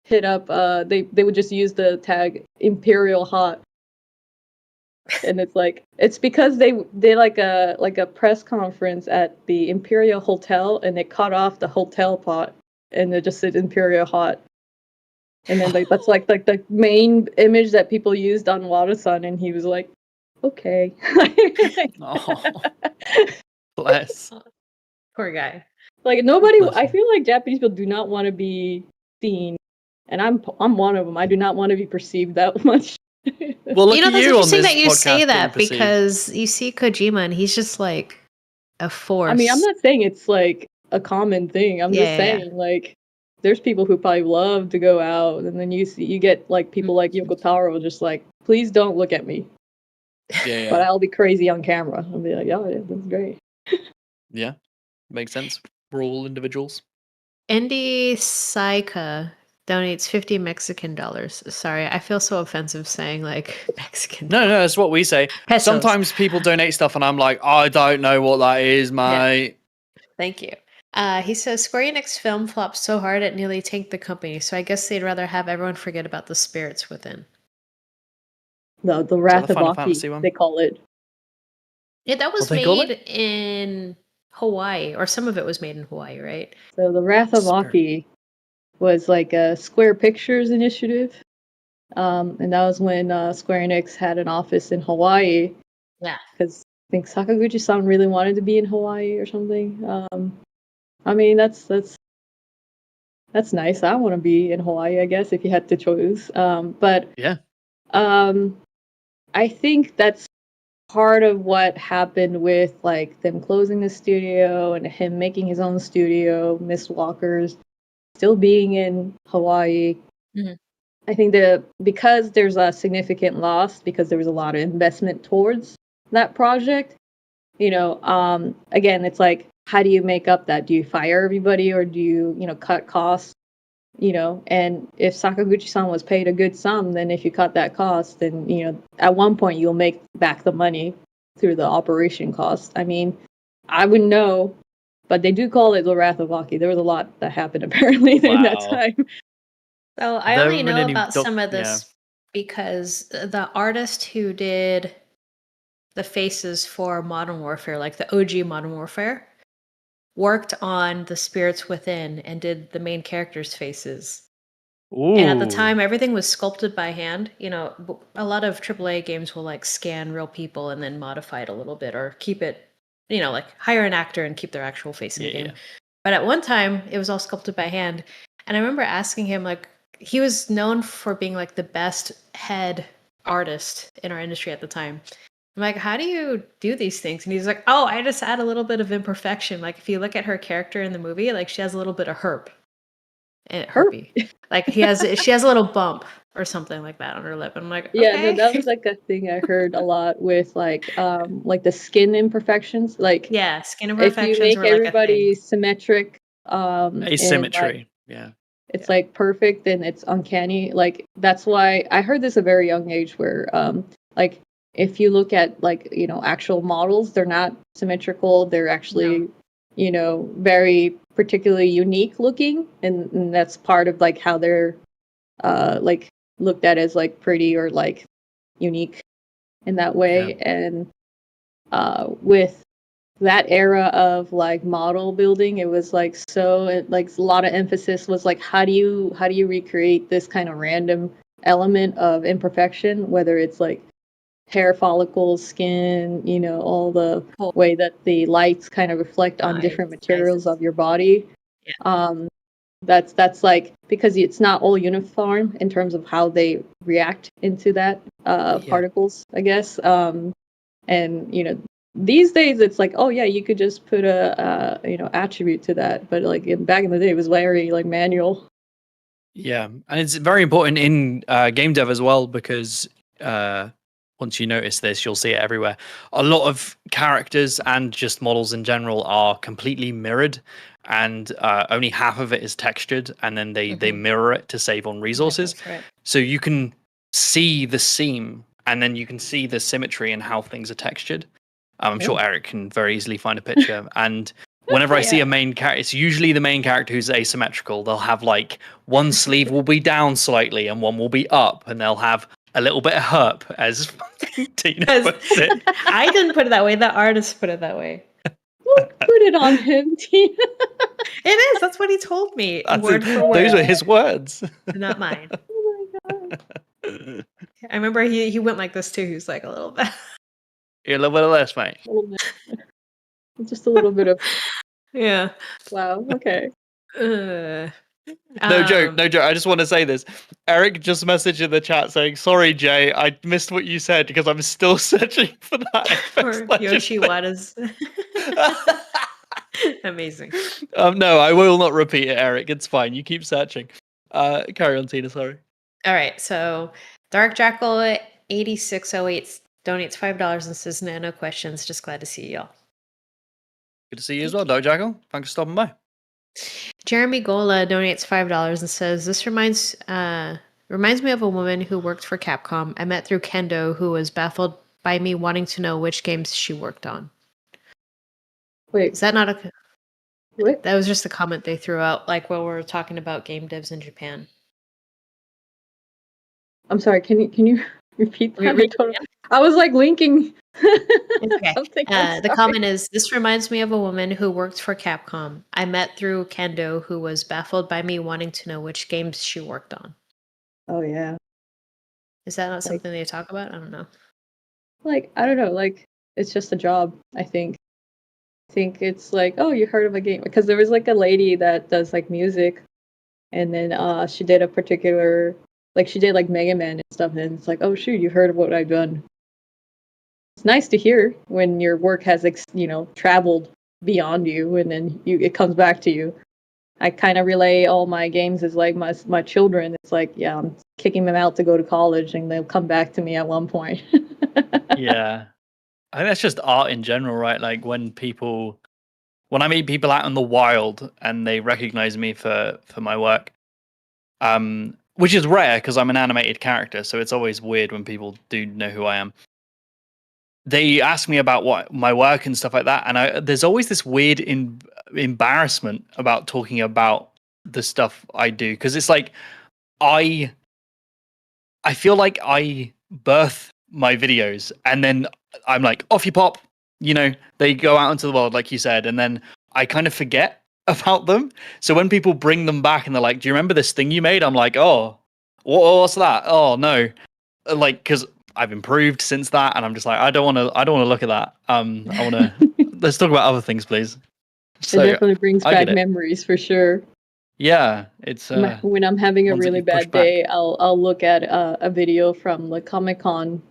[SPEAKER 5] hit up, they would just use the tag Imperial Hot. And it's because they like a press conference at the Imperial Hotel, and they cut off the hotel pot, and it just said Imperial Hot. And then that's like the main image that people used on Wada-san, and he was like, okay.
[SPEAKER 1] Bless.
[SPEAKER 6] Poor guy.
[SPEAKER 5] Like nobody. I feel like Japanese people do not want to be seen, and I'm one of them. I do not want to be perceived that much.
[SPEAKER 1] Well, look
[SPEAKER 6] that's
[SPEAKER 1] at you
[SPEAKER 6] interesting
[SPEAKER 1] on this
[SPEAKER 6] that you say
[SPEAKER 1] podcast
[SPEAKER 6] that
[SPEAKER 1] being
[SPEAKER 6] because you see Kojima and he's just like a force.
[SPEAKER 5] I mean, I'm not saying it's like a common thing. I'm just saying like there's people who probably love to go out, and then you get like people like Yoko Taro just like, please don't look at me.
[SPEAKER 1] Yeah.
[SPEAKER 5] But I'll be crazy on camera. I'll be like, yeah, that's great.
[SPEAKER 1] Yeah, makes sense. We're all individuals.
[SPEAKER 6] Indy Saika donates 50 Mexican dollars. Sorry, I feel so offensive saying like Mexican.
[SPEAKER 1] No, that's what we say.
[SPEAKER 6] Pesos.
[SPEAKER 1] Sometimes people donate stuff and I'm like, I don't know what that is, mate.
[SPEAKER 6] Yeah. Thank you. He says Square Enix film flopped so hard it nearly tanked the company, so I guess they'd rather have everyone forget about the spirits within.
[SPEAKER 5] The Wrath of Aki, they call it.
[SPEAKER 6] Yeah, that was made in Hawaii, or some of it was made in Hawaii, right?
[SPEAKER 5] So the Wrath of Aki was like a Square Pictures initiative. And that was when Square Enix had an office in Hawaii.
[SPEAKER 6] Yeah.
[SPEAKER 5] Because I think Sakaguchi-san really wanted to be in Hawaii or something. I mean, that's nice. I want to be in Hawaii, I guess, if you had to choose. But
[SPEAKER 1] yeah.
[SPEAKER 5] I think that's part of what happened with like them closing the studio and him making his own studio, Mist Walkers, still being in Hawaii.
[SPEAKER 6] Mm-hmm.
[SPEAKER 5] I think because there's a significant loss, because there was a lot of investment towards that project, again, it's like, how do you make up that? Do you fire everybody, or do you, cut costs? And if Sakaguchi-san was paid a good sum, then if you cut that cost, then, at one point you'll make back the money through the operation cost. I mean, I wouldn't know, but they do call it the Wrath of Aki. There was a lot that happened apparently in that time.
[SPEAKER 6] So I only know about some of this because the artist who did the faces for Modern Warfare, like the OG Modern Warfare, worked on the Spirits Within and did the main characters' faces. And at the
[SPEAKER 1] Ooh.
[SPEAKER 6] time, everything was sculpted by hand. You know, a lot of AAA games will like scan real people and then modify it a little bit or keep it, you know, like hire an actor and keep their actual face in the game.
[SPEAKER 1] Yeah.
[SPEAKER 6] But at one time, it was all sculpted by hand. And I remember asking him, like, he was known for being like the best head artist in our industry at the time. I'm like, how do you do these things? And he's like, oh, I just add a little bit of imperfection. Like, if you look at her character in the movie, like, she has a little bit of herp. Herpy. Like, she has a little bump or something like that on her lip. And I'm like,
[SPEAKER 5] Yeah,
[SPEAKER 6] okay.
[SPEAKER 5] no, that was like a thing I heard a lot with like the skin imperfections. Like
[SPEAKER 6] Yeah, skin
[SPEAKER 5] if you
[SPEAKER 6] imperfections
[SPEAKER 5] make
[SPEAKER 6] were like a thing.
[SPEAKER 5] everybody symmetric, and like
[SPEAKER 1] Asymmetry. Yeah.
[SPEAKER 5] it's like perfect, then it's uncanny. Like that's why I heard this at a very young age where like if you look at like, you know, actual models, they're not symmetrical. They're actually, you know, very particularly unique looking, and that's part of like how they're like looked at as like pretty or like unique in that way. And with that era of like model building, it was like like a lot of emphasis was like how do you recreate this kind of random element of imperfection, whether it's like hair follicles, skin, you know, all the way that the lights kind of reflect on different materials of your body. That's like because it's not all uniform in terms of how they react into that particles, I guess. And you know, these days it's like, oh yeah, you could just put a you know, attribute to that, but like back in the day, it was very like manual.
[SPEAKER 1] Yeah, and it's very important in game dev as well because once you notice this, you'll see it everywhere. A lot of characters and just models in general are completely mirrored, and only half of it is textured, and then they mirror it to save on resources.
[SPEAKER 6] That's right.
[SPEAKER 1] So you can see the seam, and then you can see the symmetry and how things are textured. I'm sure Eric can very easily find a picture. And whenever I see a main character, it's usually the main character who's asymmetrical. They'll have like one sleeve will be down slightly and one will be up, and they'll have a little bit of herp, as Tina puts it.
[SPEAKER 6] I didn't put it that way. The artist put it that way.
[SPEAKER 5] Put it on him, Tina.
[SPEAKER 6] It is. That's what he told me. Word for word.
[SPEAKER 1] Those were his words.
[SPEAKER 6] Not mine.
[SPEAKER 5] Oh my god.
[SPEAKER 6] I remember he went like this too. He was like a little bit.
[SPEAKER 1] You're a little bit of less, mate.
[SPEAKER 5] A little bit. Just a little bit of
[SPEAKER 6] Yeah.
[SPEAKER 5] wow. Okay.
[SPEAKER 1] No joke. I just want to say this. Eric just messaged in the chat saying, "Sorry, Jay, I missed what you said because I'm still searching for that."
[SPEAKER 6] For Yoshi Wada's. Amazing.
[SPEAKER 1] No, I will not repeat it, Eric. It's fine. You keep searching. Carry on, Tina. Sorry.
[SPEAKER 6] All right. So Dark Jackal 8608 donates $5 and says, "No questions. Just glad to see y'all."
[SPEAKER 1] Good to see you as well, Dark Jackal. Thanks for stopping by.
[SPEAKER 6] Jeremy Gola donates $5 and says, "This reminds me of a woman who worked for Capcom. I met through Kendo, who was baffled by me wanting to know which games she worked on."
[SPEAKER 5] Wait,
[SPEAKER 6] Is that not a?
[SPEAKER 5] what?
[SPEAKER 6] That was just a comment they threw out, like when we were talking about game devs in Japan.
[SPEAKER 5] I'm sorry. Can you repeat that?
[SPEAKER 6] Repeat it
[SPEAKER 5] I was like linking.
[SPEAKER 6] Okay.
[SPEAKER 5] something.
[SPEAKER 6] The comment is, "This reminds me of a woman who worked for Capcom. I met through Kendo, who was baffled by me wanting to know which games she worked on."
[SPEAKER 5] Oh yeah.
[SPEAKER 6] Is that not something they talk about? I don't know.
[SPEAKER 5] Like I don't know. Like it's just a job. I think it's like, oh, you heard of a game, because there was like a lady that does like music, and then she did a particular, like she did like Mega Man and stuff, and it's like, oh shoot, you heard of what I've done. It's nice to hear when your work has traveled beyond you, and then it comes back to you. I kind of relay all my games as like my children. It's like, yeah, I'm kicking them out to go to college, and they'll come back to me at one point.
[SPEAKER 1] Yeah. I think that's just art in general, right? Like when I meet people out in the wild and they recognize me for my work, which is rare because I'm an animated character, so it's always weird when people do know who I am. They ask me about what my work and stuff like that, and there's always this weird embarrassment about talking about the stuff I do, because it's like I feel like I birth my videos and then I'm like, off you pop, they go out into the world like you said, and then I kind of forget about them. So when people bring them back and they're like, "Do you remember this thing you made?" I'm like, "Oh, what's that? Oh no," like because I've improved since that, and I'm just like, I don't want to look at that. I want to. Let's talk about other things, please.
[SPEAKER 5] It
[SPEAKER 1] So
[SPEAKER 5] definitely brings
[SPEAKER 1] I
[SPEAKER 5] back
[SPEAKER 1] get it.
[SPEAKER 5] memories for sure.
[SPEAKER 1] Yeah, it's
[SPEAKER 5] When I'm having a
[SPEAKER 1] ones that
[SPEAKER 5] really
[SPEAKER 1] you've pushed
[SPEAKER 5] bad
[SPEAKER 1] back.
[SPEAKER 5] day, I'll look at a video from the Comic-Con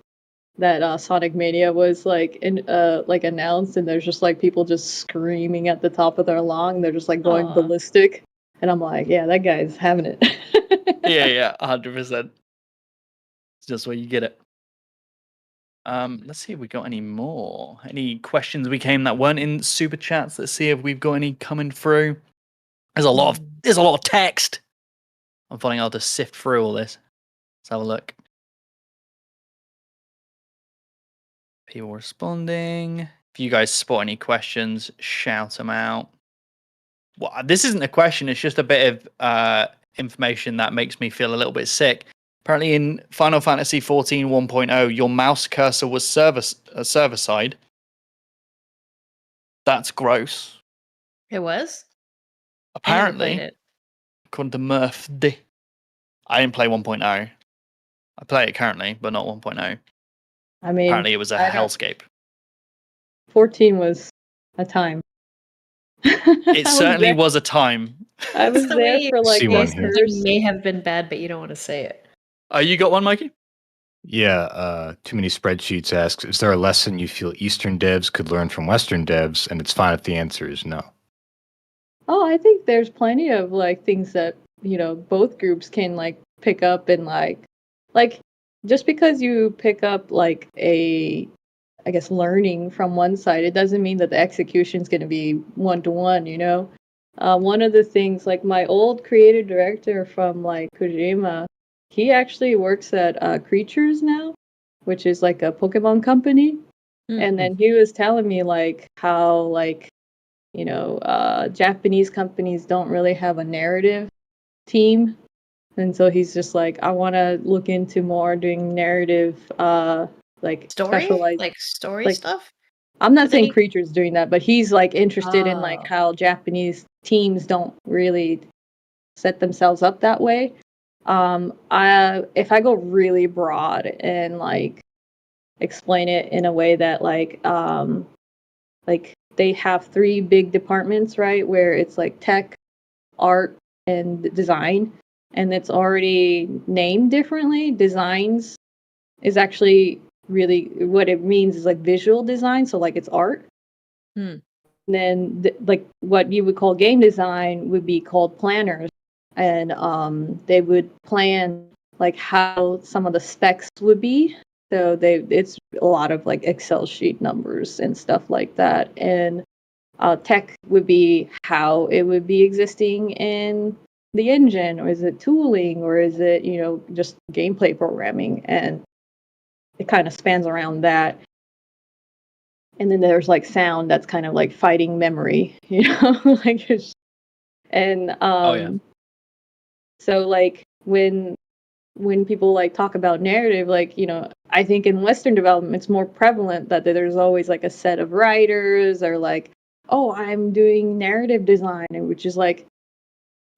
[SPEAKER 5] that Sonic Mania was like announced, and there's just like people just screaming at the top of their lung. They're just like going
[SPEAKER 6] Aw.
[SPEAKER 5] ballistic, and I'm like, yeah, that guy's having it.
[SPEAKER 1] Yeah, 100%. It's just where you get it. Let's see if we got any more. Any questions we came that weren't in super chats. Let's see if we've got any coming through. There's a lot of text. I'm finding out to sift through all this. Let's have a look. People responding. If you guys spot any questions, shout them out. Well, this isn't a question. It's just a bit of information that makes me feel a little bit sick. Apparently, in Final Fantasy 14 1.0, your mouse cursor was server side. That's gross.
[SPEAKER 6] It was? I never
[SPEAKER 1] Apparently,
[SPEAKER 6] played it.
[SPEAKER 1] according to Murph D. I didn't play 1.0. I play it currently, but not 1.0.
[SPEAKER 5] I mean,
[SPEAKER 1] Apparently, it was a
[SPEAKER 5] I don't-
[SPEAKER 1] hellscape.
[SPEAKER 5] 14 was a time.
[SPEAKER 1] It certainly was a time.
[SPEAKER 5] I was
[SPEAKER 6] It's the
[SPEAKER 5] there
[SPEAKER 6] way
[SPEAKER 5] for like
[SPEAKER 4] See
[SPEAKER 5] the
[SPEAKER 4] one
[SPEAKER 6] it
[SPEAKER 4] here.
[SPEAKER 5] first.
[SPEAKER 6] may have been bad, but you don't want to say it.
[SPEAKER 1] You got one, Mikey?
[SPEAKER 4] Yeah, Too Many Spreadsheets asks, is there a lesson you feel Eastern devs could learn from Western devs? And it's fine if the answer is no.
[SPEAKER 5] Oh, I think there's plenty of like things that, both groups can like pick up and like just because you pick up like I guess learning from one side, it doesn't mean that the execution is going to be one-to-one, one of the things, like my old creative director from like Kojima, he actually works at Creatures now, which is like a Pokemon company. And then he was telling me like how like Japanese companies don't really have a narrative team, and so he's just like, I want to look into more doing narrative like
[SPEAKER 6] Story?
[SPEAKER 5] specialized
[SPEAKER 6] Like story
[SPEAKER 5] like
[SPEAKER 6] stuff?
[SPEAKER 5] I'm not
[SPEAKER 6] But
[SPEAKER 5] saying
[SPEAKER 6] they-
[SPEAKER 5] Creatures doing that, but he's like interested in like
[SPEAKER 6] Oh.
[SPEAKER 5] how Japanese teams don't really set themselves up that way. If I go really broad and like explain it in a way that like they have three big departments, right? Where it's like tech, art, and design, and it's already named differently. Designs is actually really what it means is like visual design, so like it's art.
[SPEAKER 6] Hmm.
[SPEAKER 5] Then like what you would call game design would be called planners, and they would plan like how some of the specs would be. So it's a lot of like Excel sheet numbers and stuff like that. And tech would be how it would be existing in the engine, or is it tooling, or is it just gameplay programming, and it kind of spans around that. And then there's like sound that's kind of like fighting memory, like and
[SPEAKER 1] Oh yeah.
[SPEAKER 5] so like when people like talk about narrative, like I think in Western development it's more prevalent that there's always like a set of writers, or like, oh, I'm doing narrative design, which is like,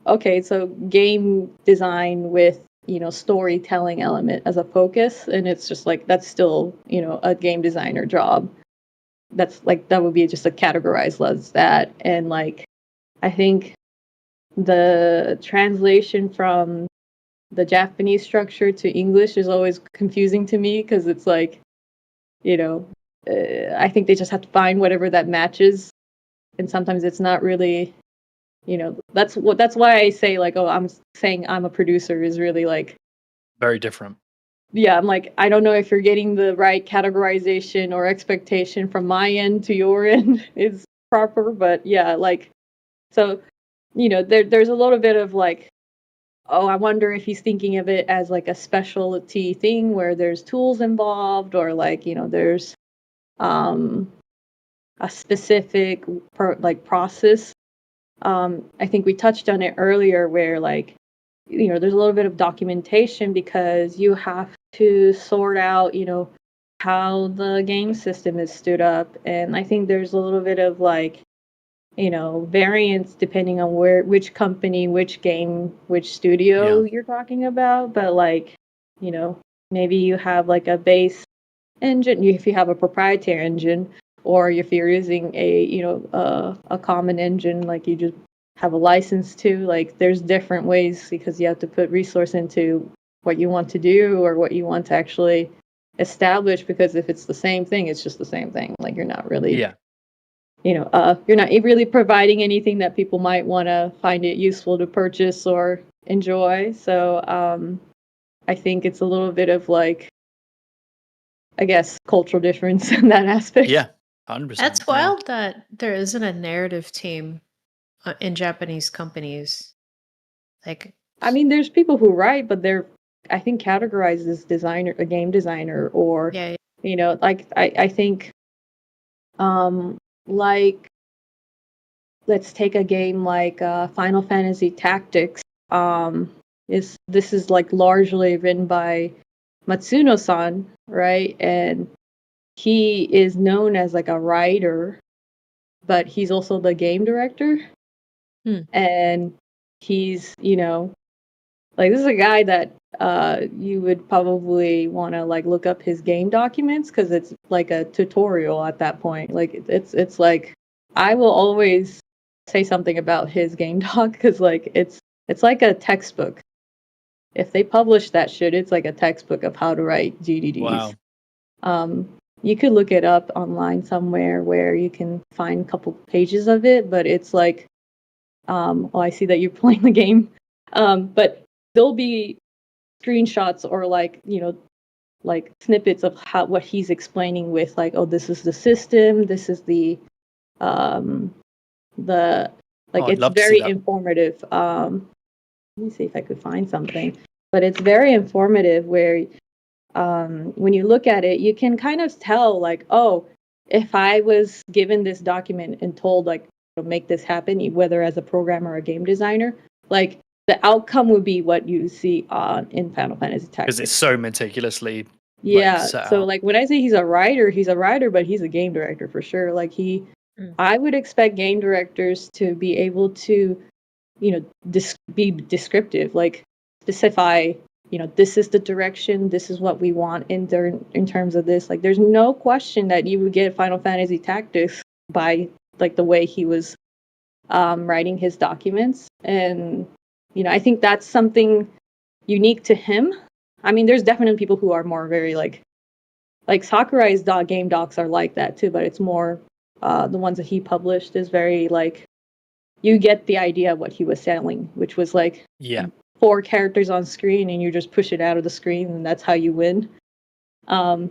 [SPEAKER 5] okay, so game design with storytelling element as a focus, and it's just like that's still a game designer job. That's like that would be just a categorized as that. And like I think the translation from the Japanese structure to English is always confusing to me, because it's like, I think they just have to find whatever that matches, and sometimes it's not really, that's why I say like, oh, I'm saying I'm a producer is really like
[SPEAKER 1] Very different.
[SPEAKER 5] yeah, I'm like, I don't know if you're getting the right categorization or expectation from my end to your end is proper, but yeah, like, so, there's a little bit of like, oh, I wonder if he's thinking of it as like a specialty thing where there's tools involved, or like, there's a specific process. I think we touched on it earlier where like, there's a little bit of documentation, because you have to sort out, how the game system is stood up. And I think there's a little bit of like variants depending on which company, which game, which studio you're talking about. But like, maybe you have like a base engine, if you have a proprietary engine, or if you're using a common engine, like you just have a license to, like there's different ways because you have to put resource into what you want to do or what you want to actually establish, because if it's the same thing, it's just the same thing. Like you're not really you're not really providing anything that people might want to find it useful to purchase or enjoy. So I think it's a little bit of like, I guess, cultural difference in that aspect.
[SPEAKER 1] Yeah, 100%.
[SPEAKER 6] That's wild that there isn't a narrative team in Japanese companies. Like,
[SPEAKER 5] I mean, there's people who write, but they're, I think, categorized as a game designer, or like I think, like, let's take a game like Final Fantasy Tactics. This is like largely written by Matsuno-san, right? And he is known as like a writer, but he's also the game director. And he's, like, this is a guy that you would probably want to like look up his game documents, because it's like a tutorial at that point. Like it's like, I will always say something about his game doc, because like it's like a textbook. If they publish that shit, it's like a textbook of how to write GDDs. Wow. You could look it up online somewhere where you can find a couple pages of it, but it's like, I see that you're playing the game. But there'll be screenshots or like, like snippets of what he's explaining with like, oh, this is the system, this is the it's very informative. Let me see if I could find something. But it's very informative where when you look at it, you can kind of tell like, oh, if I was given this document and told like, make this happen, whether as a programmer or a game designer, like the outcome would be what you see in Final Fantasy Tactics.
[SPEAKER 1] Because it's so meticulously
[SPEAKER 5] so like when I say he's a writer, but he's a game director for sure. Like I would expect game directors to be able to, be descriptive, like specify, this is the direction, this is what we want in terms of this. Like there's no question that you would get Final Fantasy Tactics by like the way he was writing his documents. And I think that's something unique to him. I mean, there's definitely people who are more very like Sakurai's game docs are like that too, but it's more the ones that he published is very like, you get the idea of what he was selling, which was like 4 characters on screen and you just push it out of the screen and that's how you win. And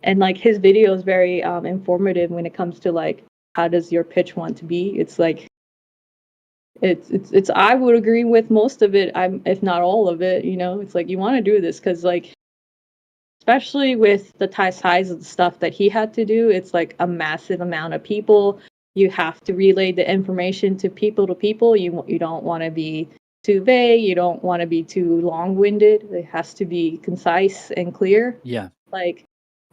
[SPEAKER 5] like his video is very informative when it comes to like, how does your pitch want to be? It's like, it's I would agree with most of it, if not all of it. It's like, you want to do this because like, especially with the size of the stuff that he had to do, it's like a massive amount of people. You have to relay the information to people. You don't want to be too vague. You don't want to be too long-winded. It has to be concise and clear.
[SPEAKER 1] Yeah.
[SPEAKER 5] Like,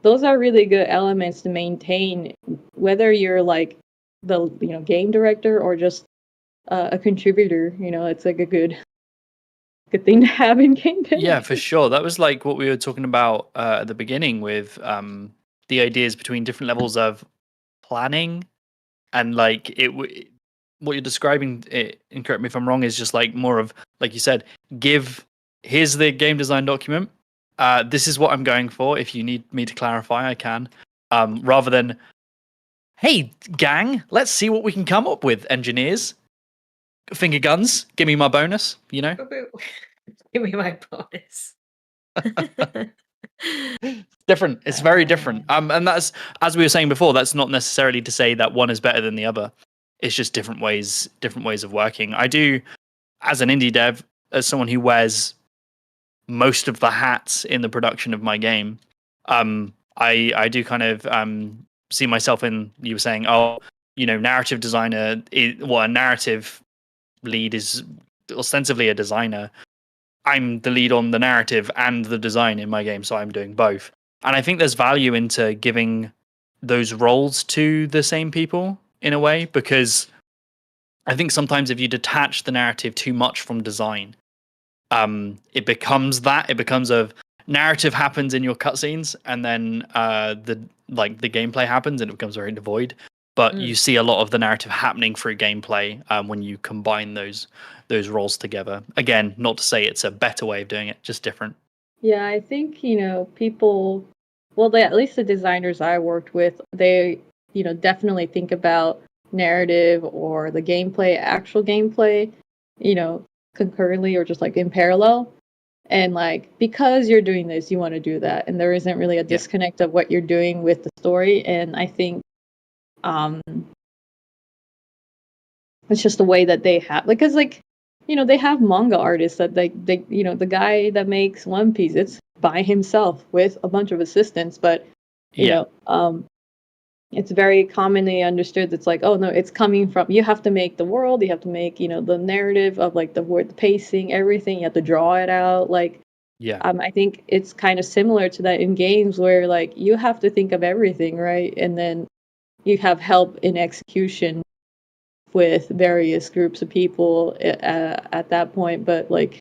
[SPEAKER 5] those are really good elements to maintain, whether you're like the game director or just a contributor. It's like a good thing to have in game dev.
[SPEAKER 1] Yeah, for sure. That was like what we were talking about at the beginning with the ideas between different levels of planning, and like what you're describing, and correct me if I'm wrong, is just like more of, like you said, here's the game design document. This is what I'm going for. If you need me to clarify, I can. Rather than, hey, gang, let's see what we can come up with, engineers. Finger guns, give me my bonus,
[SPEAKER 6] Give me my bonus.
[SPEAKER 1] Different. It's very different. And that's, as we were saying before, that's not necessarily to say that one is better than the other. It's just different ways of working. I do, as an indie dev, as someone who wears most of the hats in the production of my game, I do kind of see myself in, you were saying, narrative designer, a narrative lead is ostensibly a designer. I'm the lead on the narrative and the design in my game, so I'm doing both. And I think there's value into giving those roles to the same people, in a way, because I think sometimes if you detach the narrative too much from design, it becomes a narrative happens in your cutscenes, and then the gameplay happens, and it becomes very devoid. But you see a lot of the narrative happening through gameplay when you combine those roles together. Again, not to say it's a better way of doing it, just different.
[SPEAKER 5] Yeah, I think, people, well, at least the designers I worked with, they, definitely think about narrative or the actual gameplay, concurrently or just like in parallel. And like, because you're doing this, you want to do that. And there isn't really a disconnect of what you're doing with the story. And I think it's just the way that they have, because like, they have manga artists that they the guy that makes One Piece, it's by himself with a bunch of assistants, but it's very commonly understood. It's like, oh no, it's coming from, you have to make the world, you have to make, the narrative of like the word, the pacing, everything, you have to draw it out. Like, I think it's kind of similar to that in games where like you have to think of everything, right? And then you have help in execution with various groups of people at that point. But like,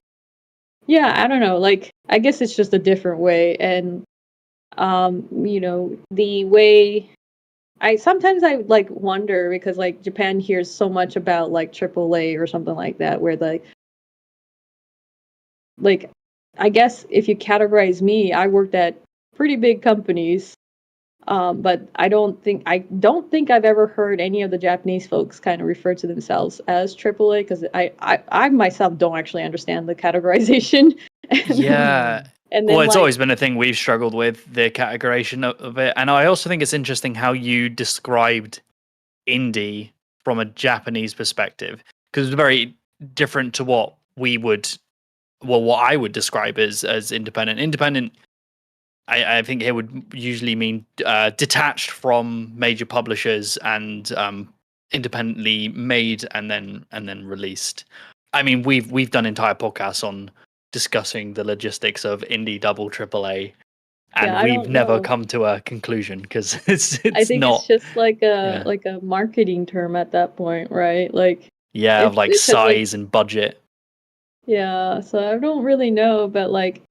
[SPEAKER 5] I don't know, like, I guess it's just a different way. And the way I sometimes like wonder, because like Japan hears so much about like AAA or something like that, where like I guess if you categorize me, I worked at pretty big companies. But I don't think I've ever heard any of the Japanese folks kind of refer to themselves as AAA, because I myself don't actually understand the categorization. And then
[SPEAKER 1] Well, it's always been a thing we've struggled with, the categorization of it. And I also think it's interesting how you described indie from a Japanese perspective, because it's very different to what I would describe as independent. Independent, I think it would usually mean detached from major publishers and independently made and then released. I mean, we've done entire podcasts on discussing the logistics of indie, double, AAA, and we've never come to a conclusion, because it's
[SPEAKER 5] I think
[SPEAKER 1] not.
[SPEAKER 5] It's just like a marketing term at that point, right? Like,
[SPEAKER 1] of like size and budget.
[SPEAKER 5] Yeah, so I don't really know, but like,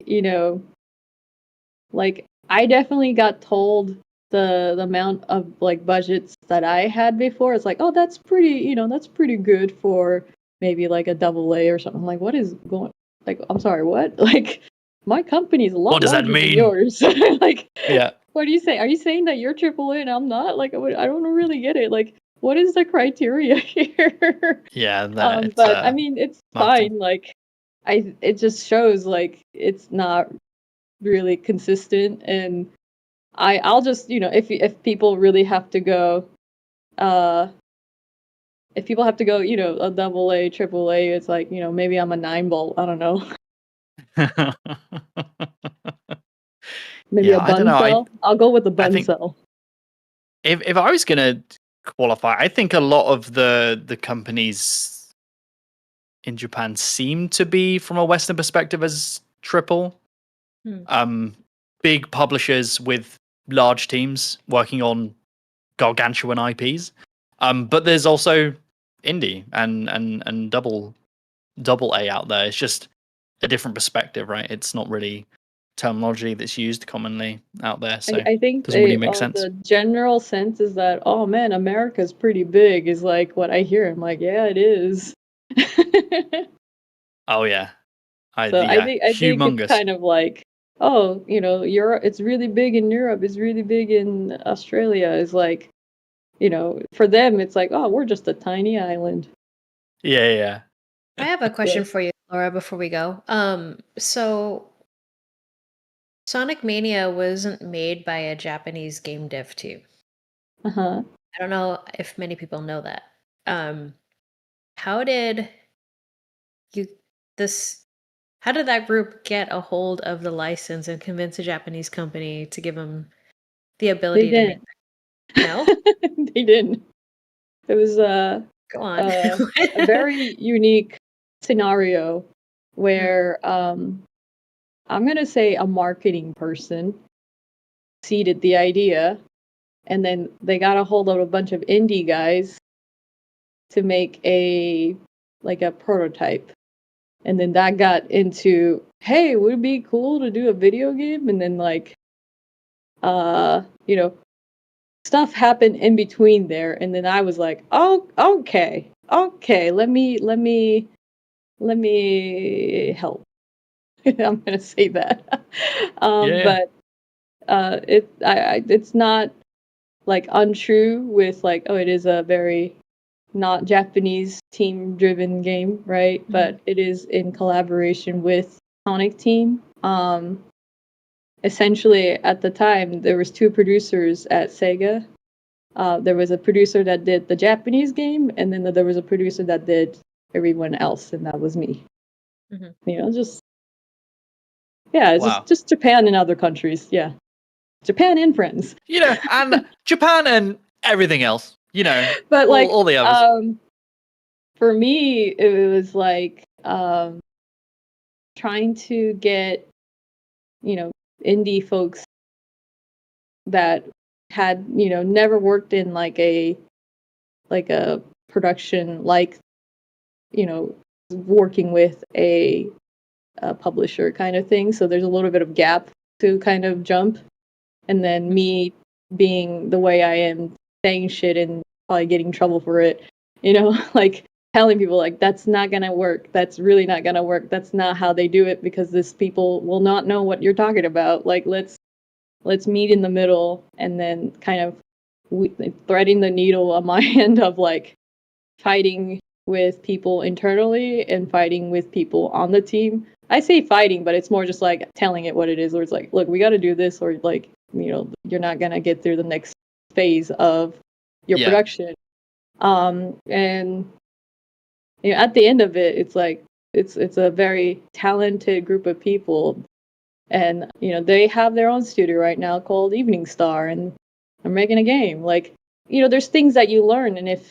[SPEAKER 5] like I definitely got told the amount of like budgets that I had before. It's like, oh, that's pretty good for maybe like a AA or something. I'm like, what is going? Like, I'm sorry, what? Like, my company's a lot
[SPEAKER 1] What does that
[SPEAKER 5] larger
[SPEAKER 1] mean?
[SPEAKER 5] than yours. Like,
[SPEAKER 1] Yeah.
[SPEAKER 5] What do you say? Are you saying that you're AAA and I'm not? Like, I don't really get it. Like, what is the criteria here?
[SPEAKER 1] Yeah,
[SPEAKER 5] but I mean, it's
[SPEAKER 1] marketing.
[SPEAKER 5] fine. Like, it just shows like it's not really consistent. And I'll just, if people really have to go, if people have to go, a AA, AAA, it's like, maybe I'm a 9-volt. I don't know. Maybe a bun cell. I'll go with the bun cell.
[SPEAKER 1] If I was gonna qualify, I think a lot of the companies in Japan seem to be, from a Western perspective, as triple. Big publishers with large teams working on gargantuan IPs. But there's also indie and double A out there. It's just a different perspective, right? It's not really terminology that's used commonly out there. So
[SPEAKER 5] I think
[SPEAKER 1] doesn't really make sense.
[SPEAKER 5] The general sense is that, oh man, America's pretty big, is like what I hear. I'm like, yeah, it is.
[SPEAKER 1] Oh yeah.
[SPEAKER 5] I think it's kind of like, oh, Europe, it's really big in Europe, it's really big in Australia. Is like, for them it's like, oh, we're just a tiny island.
[SPEAKER 1] Yeah.
[SPEAKER 6] I have a question for you, Laura, before we go. So Sonic Mania wasn't made by a Japanese game dev team.
[SPEAKER 5] I
[SPEAKER 6] don't know if many people know that. How did that group get a hold of the license and convince a Japanese company to give them the ability to make that? No?
[SPEAKER 5] They didn't. It was
[SPEAKER 6] Go on.
[SPEAKER 5] a very unique scenario where I'm going to say a marketing person seeded the idea, and then they got a hold of a bunch of indie guys to make a prototype. And then that got into, hey, would it be cool to do a video game? And then stuff happened in between there. And then I was like, oh, okay, let me help. I'm gonna say that. But it's not like untrue with like, oh, it is a very not Japanese team driven game, right? Mm-hmm. But it is in collaboration with Sonic Team. Essentially at the time there was 2 producers at Sega. There was a producer that did the Japanese game, and then there was a producer that did everyone else, and that was me. Mm-hmm. Just just Japan and other countries. Yeah, Japan and friends.
[SPEAKER 1] And Japan and everything else.
[SPEAKER 5] But
[SPEAKER 1] all the others.
[SPEAKER 5] For me, it was like trying to get indie folks that had never worked in like a production working with a publisher kind of thing. So there's a little bit of gap to kind of jump, and then me being the way I am, saying shit and probably getting in trouble for it, like telling people like that's not gonna work, that's really not gonna work, that's not how they do it, because this people will not know what you're talking about. Like let's meet in the middle, and then kind of threading the needle on my end of like fighting with people internally and fighting with people on the team. I say fighting, but it's more just like telling it what it is, where it's like, look, we got to do this, or like, you're not going to get through the next phase of your production. And at the end of it, it's like, it's a very talented group of people. And, they have their own studio right now called Evening Star, and they're making a game. Like, there's things that you learn, and if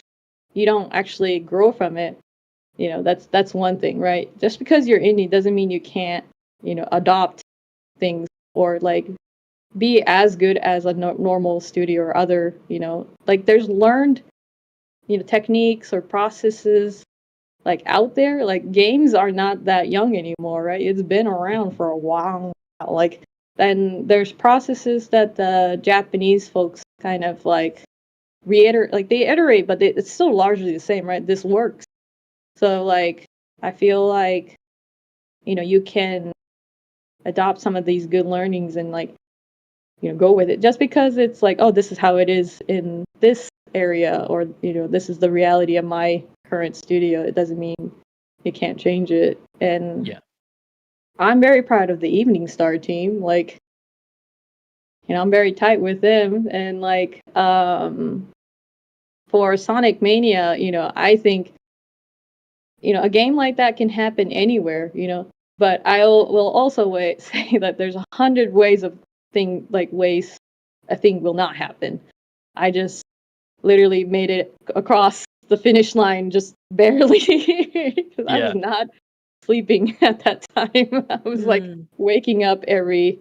[SPEAKER 5] you don't actually grow from it, that's one thing, right? Just because you're indie doesn't mean you can't, adopt things or like be as good as a normal studio or other, like there's learned, techniques or processes like out there. Like games are not that young anymore, right? It's been around for a while now. Like, and there's processes that the Japanese folks kind of like reiterate, like they iterate, but it's still largely the same, right? This works. So like, I feel like, you can adopt some of these good learnings and like, go with it. Just because it's like, oh, this is how it is in this area, or, this is the reality of my current studio, it doesn't mean you can't change it. And I'm very proud of the Evening Star team. Like, I'm very tight with them. And like, for Sonic Mania, I think, a game like that can happen anywhere, but I will also say that there's 100 ways of ways a thing will not happen. I just literally made it across the finish line just barely, because I was not sleeping at that time. I was like waking up every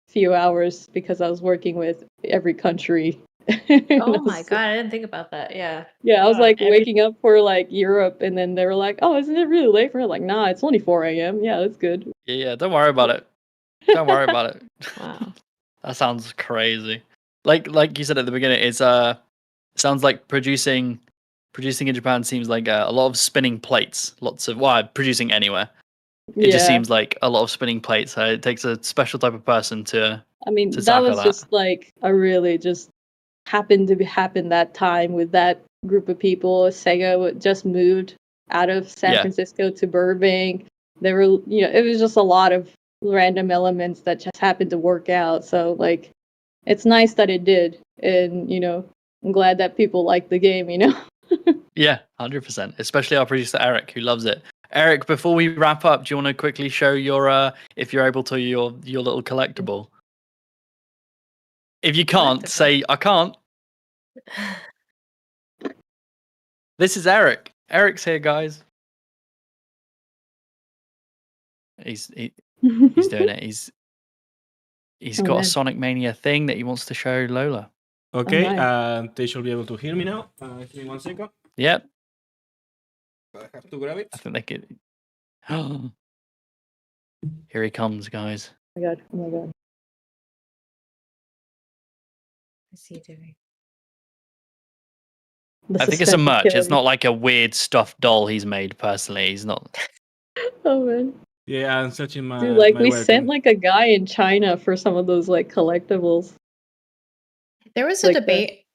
[SPEAKER 5] few hours because I was working with every country.
[SPEAKER 6] Oh my god, I didn't think about that. Yeah,
[SPEAKER 5] I was like waking up for like Europe, and then they were like, oh, isn't it really late for her? Like, nah, it's only 4 a.m. Yeah, that's good.
[SPEAKER 1] Yeah, don't worry about it. Don't worry about it.
[SPEAKER 6] Wow.
[SPEAKER 1] That sounds crazy. Like you said at the beginning, it's sounds like producing in Japan seems like a lot of spinning plates. Lots of producing anywhere. It just seems like a lot of spinning plates. So it takes a special type of person to.
[SPEAKER 5] I mean, that was just like a really just happened to happen that time with that group of people. Sega just moved out of San Francisco to Burbank. There were, it was just a lot of random elements that just happened to work out. So like, it's nice that it did, and I'm glad that people like the game.
[SPEAKER 1] Yeah, 100%. Especially our producer Eric, who loves it. Eric, before we wrap up, do you want to quickly show your, if you're able to, your little collectible? If you can't, say I can't. This is Eric. Eric's here, guys. He's doing it. He's got a Sonic Mania thing that he wants to show Lola.
[SPEAKER 7] Okay,
[SPEAKER 5] nice.
[SPEAKER 7] they should be able to hear me now. Give me 1 second.
[SPEAKER 1] Yep.
[SPEAKER 7] I have to grab it.
[SPEAKER 1] I think they could. Here he comes, guys.
[SPEAKER 5] Oh my god. Oh my god.
[SPEAKER 6] What's he doing?
[SPEAKER 5] The
[SPEAKER 1] I think it's a
[SPEAKER 5] suspense is
[SPEAKER 1] merch. It's
[SPEAKER 5] killing
[SPEAKER 1] not like a weird stuffed doll he's made personally. He's not.
[SPEAKER 5] me. Oh man.
[SPEAKER 7] Yeah, I'm searching my.
[SPEAKER 5] Dude, like
[SPEAKER 7] my
[SPEAKER 5] we
[SPEAKER 7] webcam.
[SPEAKER 5] sent like a guy in China for some of those like collectibles.
[SPEAKER 6] There was a
[SPEAKER 5] Like the-
[SPEAKER 6] debate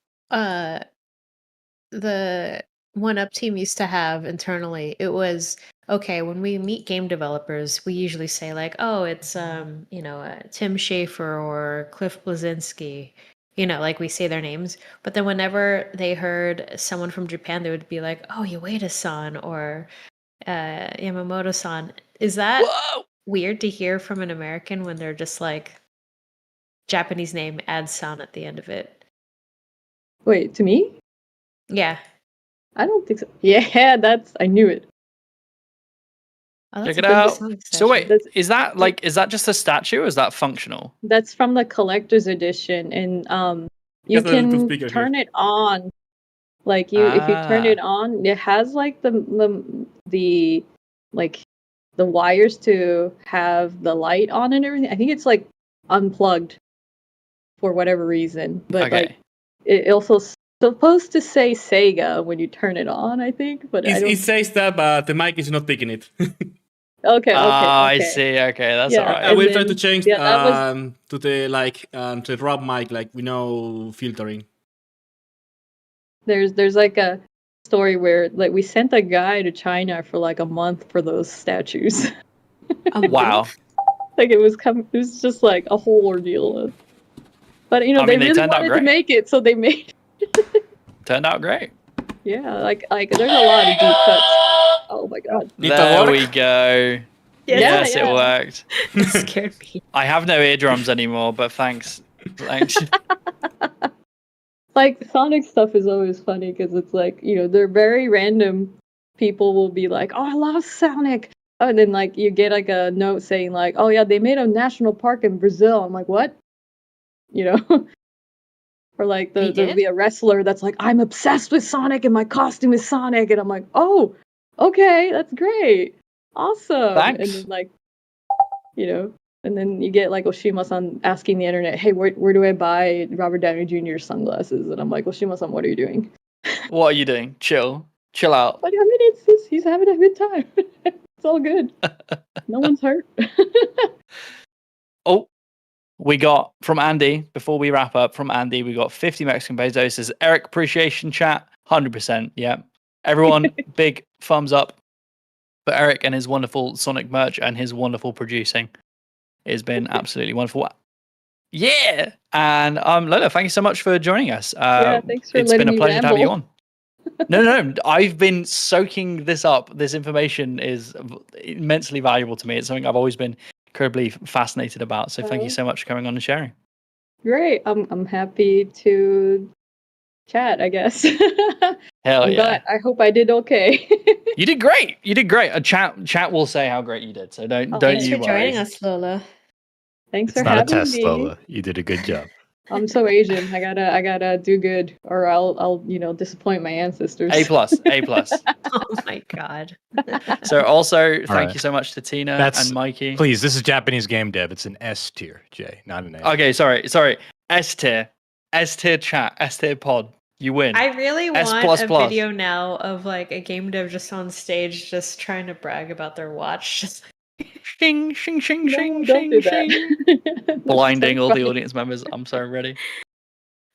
[SPEAKER 6] the One Up team used to have internally. It was okay when we meet game developers, we usually say like, "Oh, it's Tim Schafer or Cliff Blazinski." Like we say their names. But then whenever they heard someone from Japan, they would be like, "Oh, Ueda-san or Yamamoto-san." Is that
[SPEAKER 1] Whoa!
[SPEAKER 6] weird to hear from an American when they're just like Japanese name adds san at the end of it?
[SPEAKER 5] Wait, to me?
[SPEAKER 6] Yeah.
[SPEAKER 5] I don't think so. Yeah, I knew it.
[SPEAKER 6] Oh,
[SPEAKER 1] Check
[SPEAKER 6] that's
[SPEAKER 1] it
[SPEAKER 6] a good
[SPEAKER 1] out.
[SPEAKER 6] song
[SPEAKER 1] So wait,
[SPEAKER 5] That's-
[SPEAKER 1] is that just a statue or is that functional?
[SPEAKER 5] That's from the collector's edition, and you
[SPEAKER 7] Just a little
[SPEAKER 5] can
[SPEAKER 7] speaker
[SPEAKER 5] turn it on. Like if you turn
[SPEAKER 1] Ah.
[SPEAKER 5] it on, it has like the like the wires to have the light on and everything. I think it's like unplugged for whatever reason, but
[SPEAKER 1] Okay.
[SPEAKER 5] like it also supposed to say Sega when you turn it on. I think, but I don't.
[SPEAKER 7] It says that, but the mic is not picking it.
[SPEAKER 5] Okay,
[SPEAKER 1] I
[SPEAKER 5] okay.
[SPEAKER 1] see. Okay, that's
[SPEAKER 5] Yeah,
[SPEAKER 1] all right.
[SPEAKER 7] I
[SPEAKER 5] and
[SPEAKER 7] will try
[SPEAKER 5] then-
[SPEAKER 7] to change
[SPEAKER 5] yeah, that was-
[SPEAKER 7] to the Rob mic, like we know filtering.
[SPEAKER 5] There's like a story where like we sent a guy to China for like a month for those statues.
[SPEAKER 1] Wow.
[SPEAKER 5] Like it was just like a whole ordeal. But
[SPEAKER 1] I mean,
[SPEAKER 5] they
[SPEAKER 1] they
[SPEAKER 5] really
[SPEAKER 1] turned out
[SPEAKER 5] wanted to
[SPEAKER 1] great.
[SPEAKER 5] make it, so they made.
[SPEAKER 1] Turned out great.
[SPEAKER 5] Yeah, like there's a lot of deep cuts. Oh my god.
[SPEAKER 7] Did that
[SPEAKER 1] There
[SPEAKER 7] work?
[SPEAKER 1] we go.
[SPEAKER 5] Yeah,
[SPEAKER 1] Yes,
[SPEAKER 5] yeah.
[SPEAKER 1] it worked.
[SPEAKER 6] It scared me.
[SPEAKER 1] I have no eardrums anymore, but thanks. Thanks.
[SPEAKER 5] Like Sonic stuff is always funny because it's like they're very random. People will be like, "Oh, I love Sonic," and then like you get like a note saying like, "Oh yeah, they made a national park in Brazil." I'm like, "What?" Or like
[SPEAKER 6] They
[SPEAKER 5] there'll
[SPEAKER 6] did?
[SPEAKER 5] be a wrestler that's like, "I'm obsessed with Sonic and my costume is Sonic," and I'm like, "Oh, okay, that's great, awesome."
[SPEAKER 1] Thanks.
[SPEAKER 5] And then like, and then you get like Oshima-san asking the internet, "Hey, where do I buy Robert Downey Jr. sunglasses?" And I'm like, "Oshima-san, what are you doing?"
[SPEAKER 1] What are you doing? Chill out.
[SPEAKER 5] But I mean, he's having a good time. It's all good. No one's hurt.
[SPEAKER 1] Oh, we got from Andy, before we wrap up, we got 50 Mexican pesos. Says Eric appreciation chat, 100%. Yeah. Everyone, big thumbs up for Eric and his wonderful Sonic merch and his wonderful producing. It's been absolutely wonderful. Yeah. And Lola, thank you so much for joining us.
[SPEAKER 5] Yeah, thanks for
[SPEAKER 1] it's
[SPEAKER 5] letting
[SPEAKER 1] been a
[SPEAKER 5] me
[SPEAKER 1] pleasure to have you
[SPEAKER 5] ramble.
[SPEAKER 1] on. No. I've been soaking this up. This information is immensely valuable to me. It's something I've always been incredibly fascinated about. So thank you so much for coming on and sharing.
[SPEAKER 5] Great. I'm happy to chat, I guess.
[SPEAKER 1] Hell yeah.
[SPEAKER 5] I hope I did okay.
[SPEAKER 1] You did great. A chat will say how great you did. So don't
[SPEAKER 6] Thanks
[SPEAKER 1] you
[SPEAKER 6] for
[SPEAKER 1] worry.
[SPEAKER 6] joining us, Lola.
[SPEAKER 5] Thanks
[SPEAKER 4] It's
[SPEAKER 5] for
[SPEAKER 4] not a
[SPEAKER 5] having
[SPEAKER 4] test,
[SPEAKER 5] me.
[SPEAKER 4] Lola. You did a good job.
[SPEAKER 5] I'm so Asian. I gotta do good, or I'll disappoint my ancestors.
[SPEAKER 1] A+.
[SPEAKER 6] Oh my god.
[SPEAKER 1] So also thank
[SPEAKER 4] right.
[SPEAKER 1] you so much to Tina
[SPEAKER 4] That's-
[SPEAKER 1] and Mikey.
[SPEAKER 4] Please, this is Japanese game dev. It's an S tier, Jay, not an A.
[SPEAKER 1] Okay, sorry. S tier chat, S tier pod. You win.
[SPEAKER 6] I really
[SPEAKER 1] S++.
[SPEAKER 6] want a video now of like a game dev just on stage just trying to brag about their watch. Just
[SPEAKER 1] Shing, shing, shing,
[SPEAKER 5] No,
[SPEAKER 1] shing,
[SPEAKER 5] don't
[SPEAKER 1] shing,
[SPEAKER 5] do
[SPEAKER 1] shing.
[SPEAKER 5] that. That's
[SPEAKER 1] Blinding
[SPEAKER 5] so
[SPEAKER 1] all the
[SPEAKER 5] funny.
[SPEAKER 1] audience members. I'm so ready.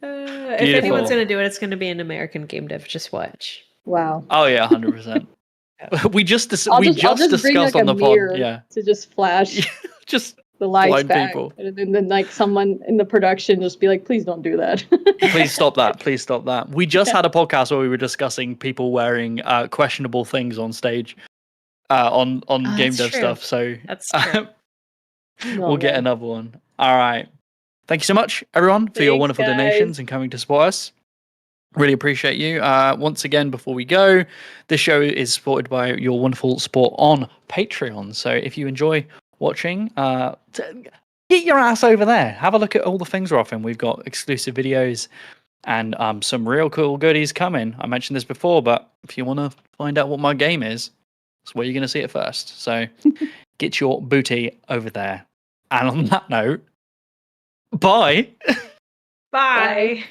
[SPEAKER 6] if
[SPEAKER 1] Beautiful.
[SPEAKER 6] anyone's gonna do it, it's gonna be an American game dev. Just watch.
[SPEAKER 5] Wow.
[SPEAKER 1] Oh yeah, 100%. we just
[SPEAKER 5] I'll
[SPEAKER 1] we
[SPEAKER 5] just
[SPEAKER 1] just
[SPEAKER 5] bring
[SPEAKER 1] discussed
[SPEAKER 5] like
[SPEAKER 1] on
[SPEAKER 5] a
[SPEAKER 1] the pod.
[SPEAKER 5] mirror
[SPEAKER 1] Yeah.
[SPEAKER 5] to just flash
[SPEAKER 1] Just
[SPEAKER 5] the lights
[SPEAKER 1] blind
[SPEAKER 5] back,
[SPEAKER 1] people.
[SPEAKER 5] and then like someone in the production just be like, "Please don't do that."
[SPEAKER 1] please stop that. Please stop that. We just had a podcast where we were discussing people wearing questionable things on stage on game
[SPEAKER 6] that's
[SPEAKER 1] dev
[SPEAKER 6] true.
[SPEAKER 1] stuff. So
[SPEAKER 6] That's true.
[SPEAKER 1] we'll get another one. All right. Thank you so much, everyone, for your
[SPEAKER 5] Thanks,
[SPEAKER 1] wonderful
[SPEAKER 5] guys.
[SPEAKER 1] donations and coming to support us. Really appreciate you. Once again, before we go, this show is supported by your wonderful support on Patreon. So if you enjoy watching, get your ass over there. Have a look at all the things we're offering. We've got exclusive videos, and some real cool goodies coming. I mentioned this before, but if you want to find out what my game is, that's where you're going to see it first. So get your booty over there. And on that note, bye.
[SPEAKER 6] Bye.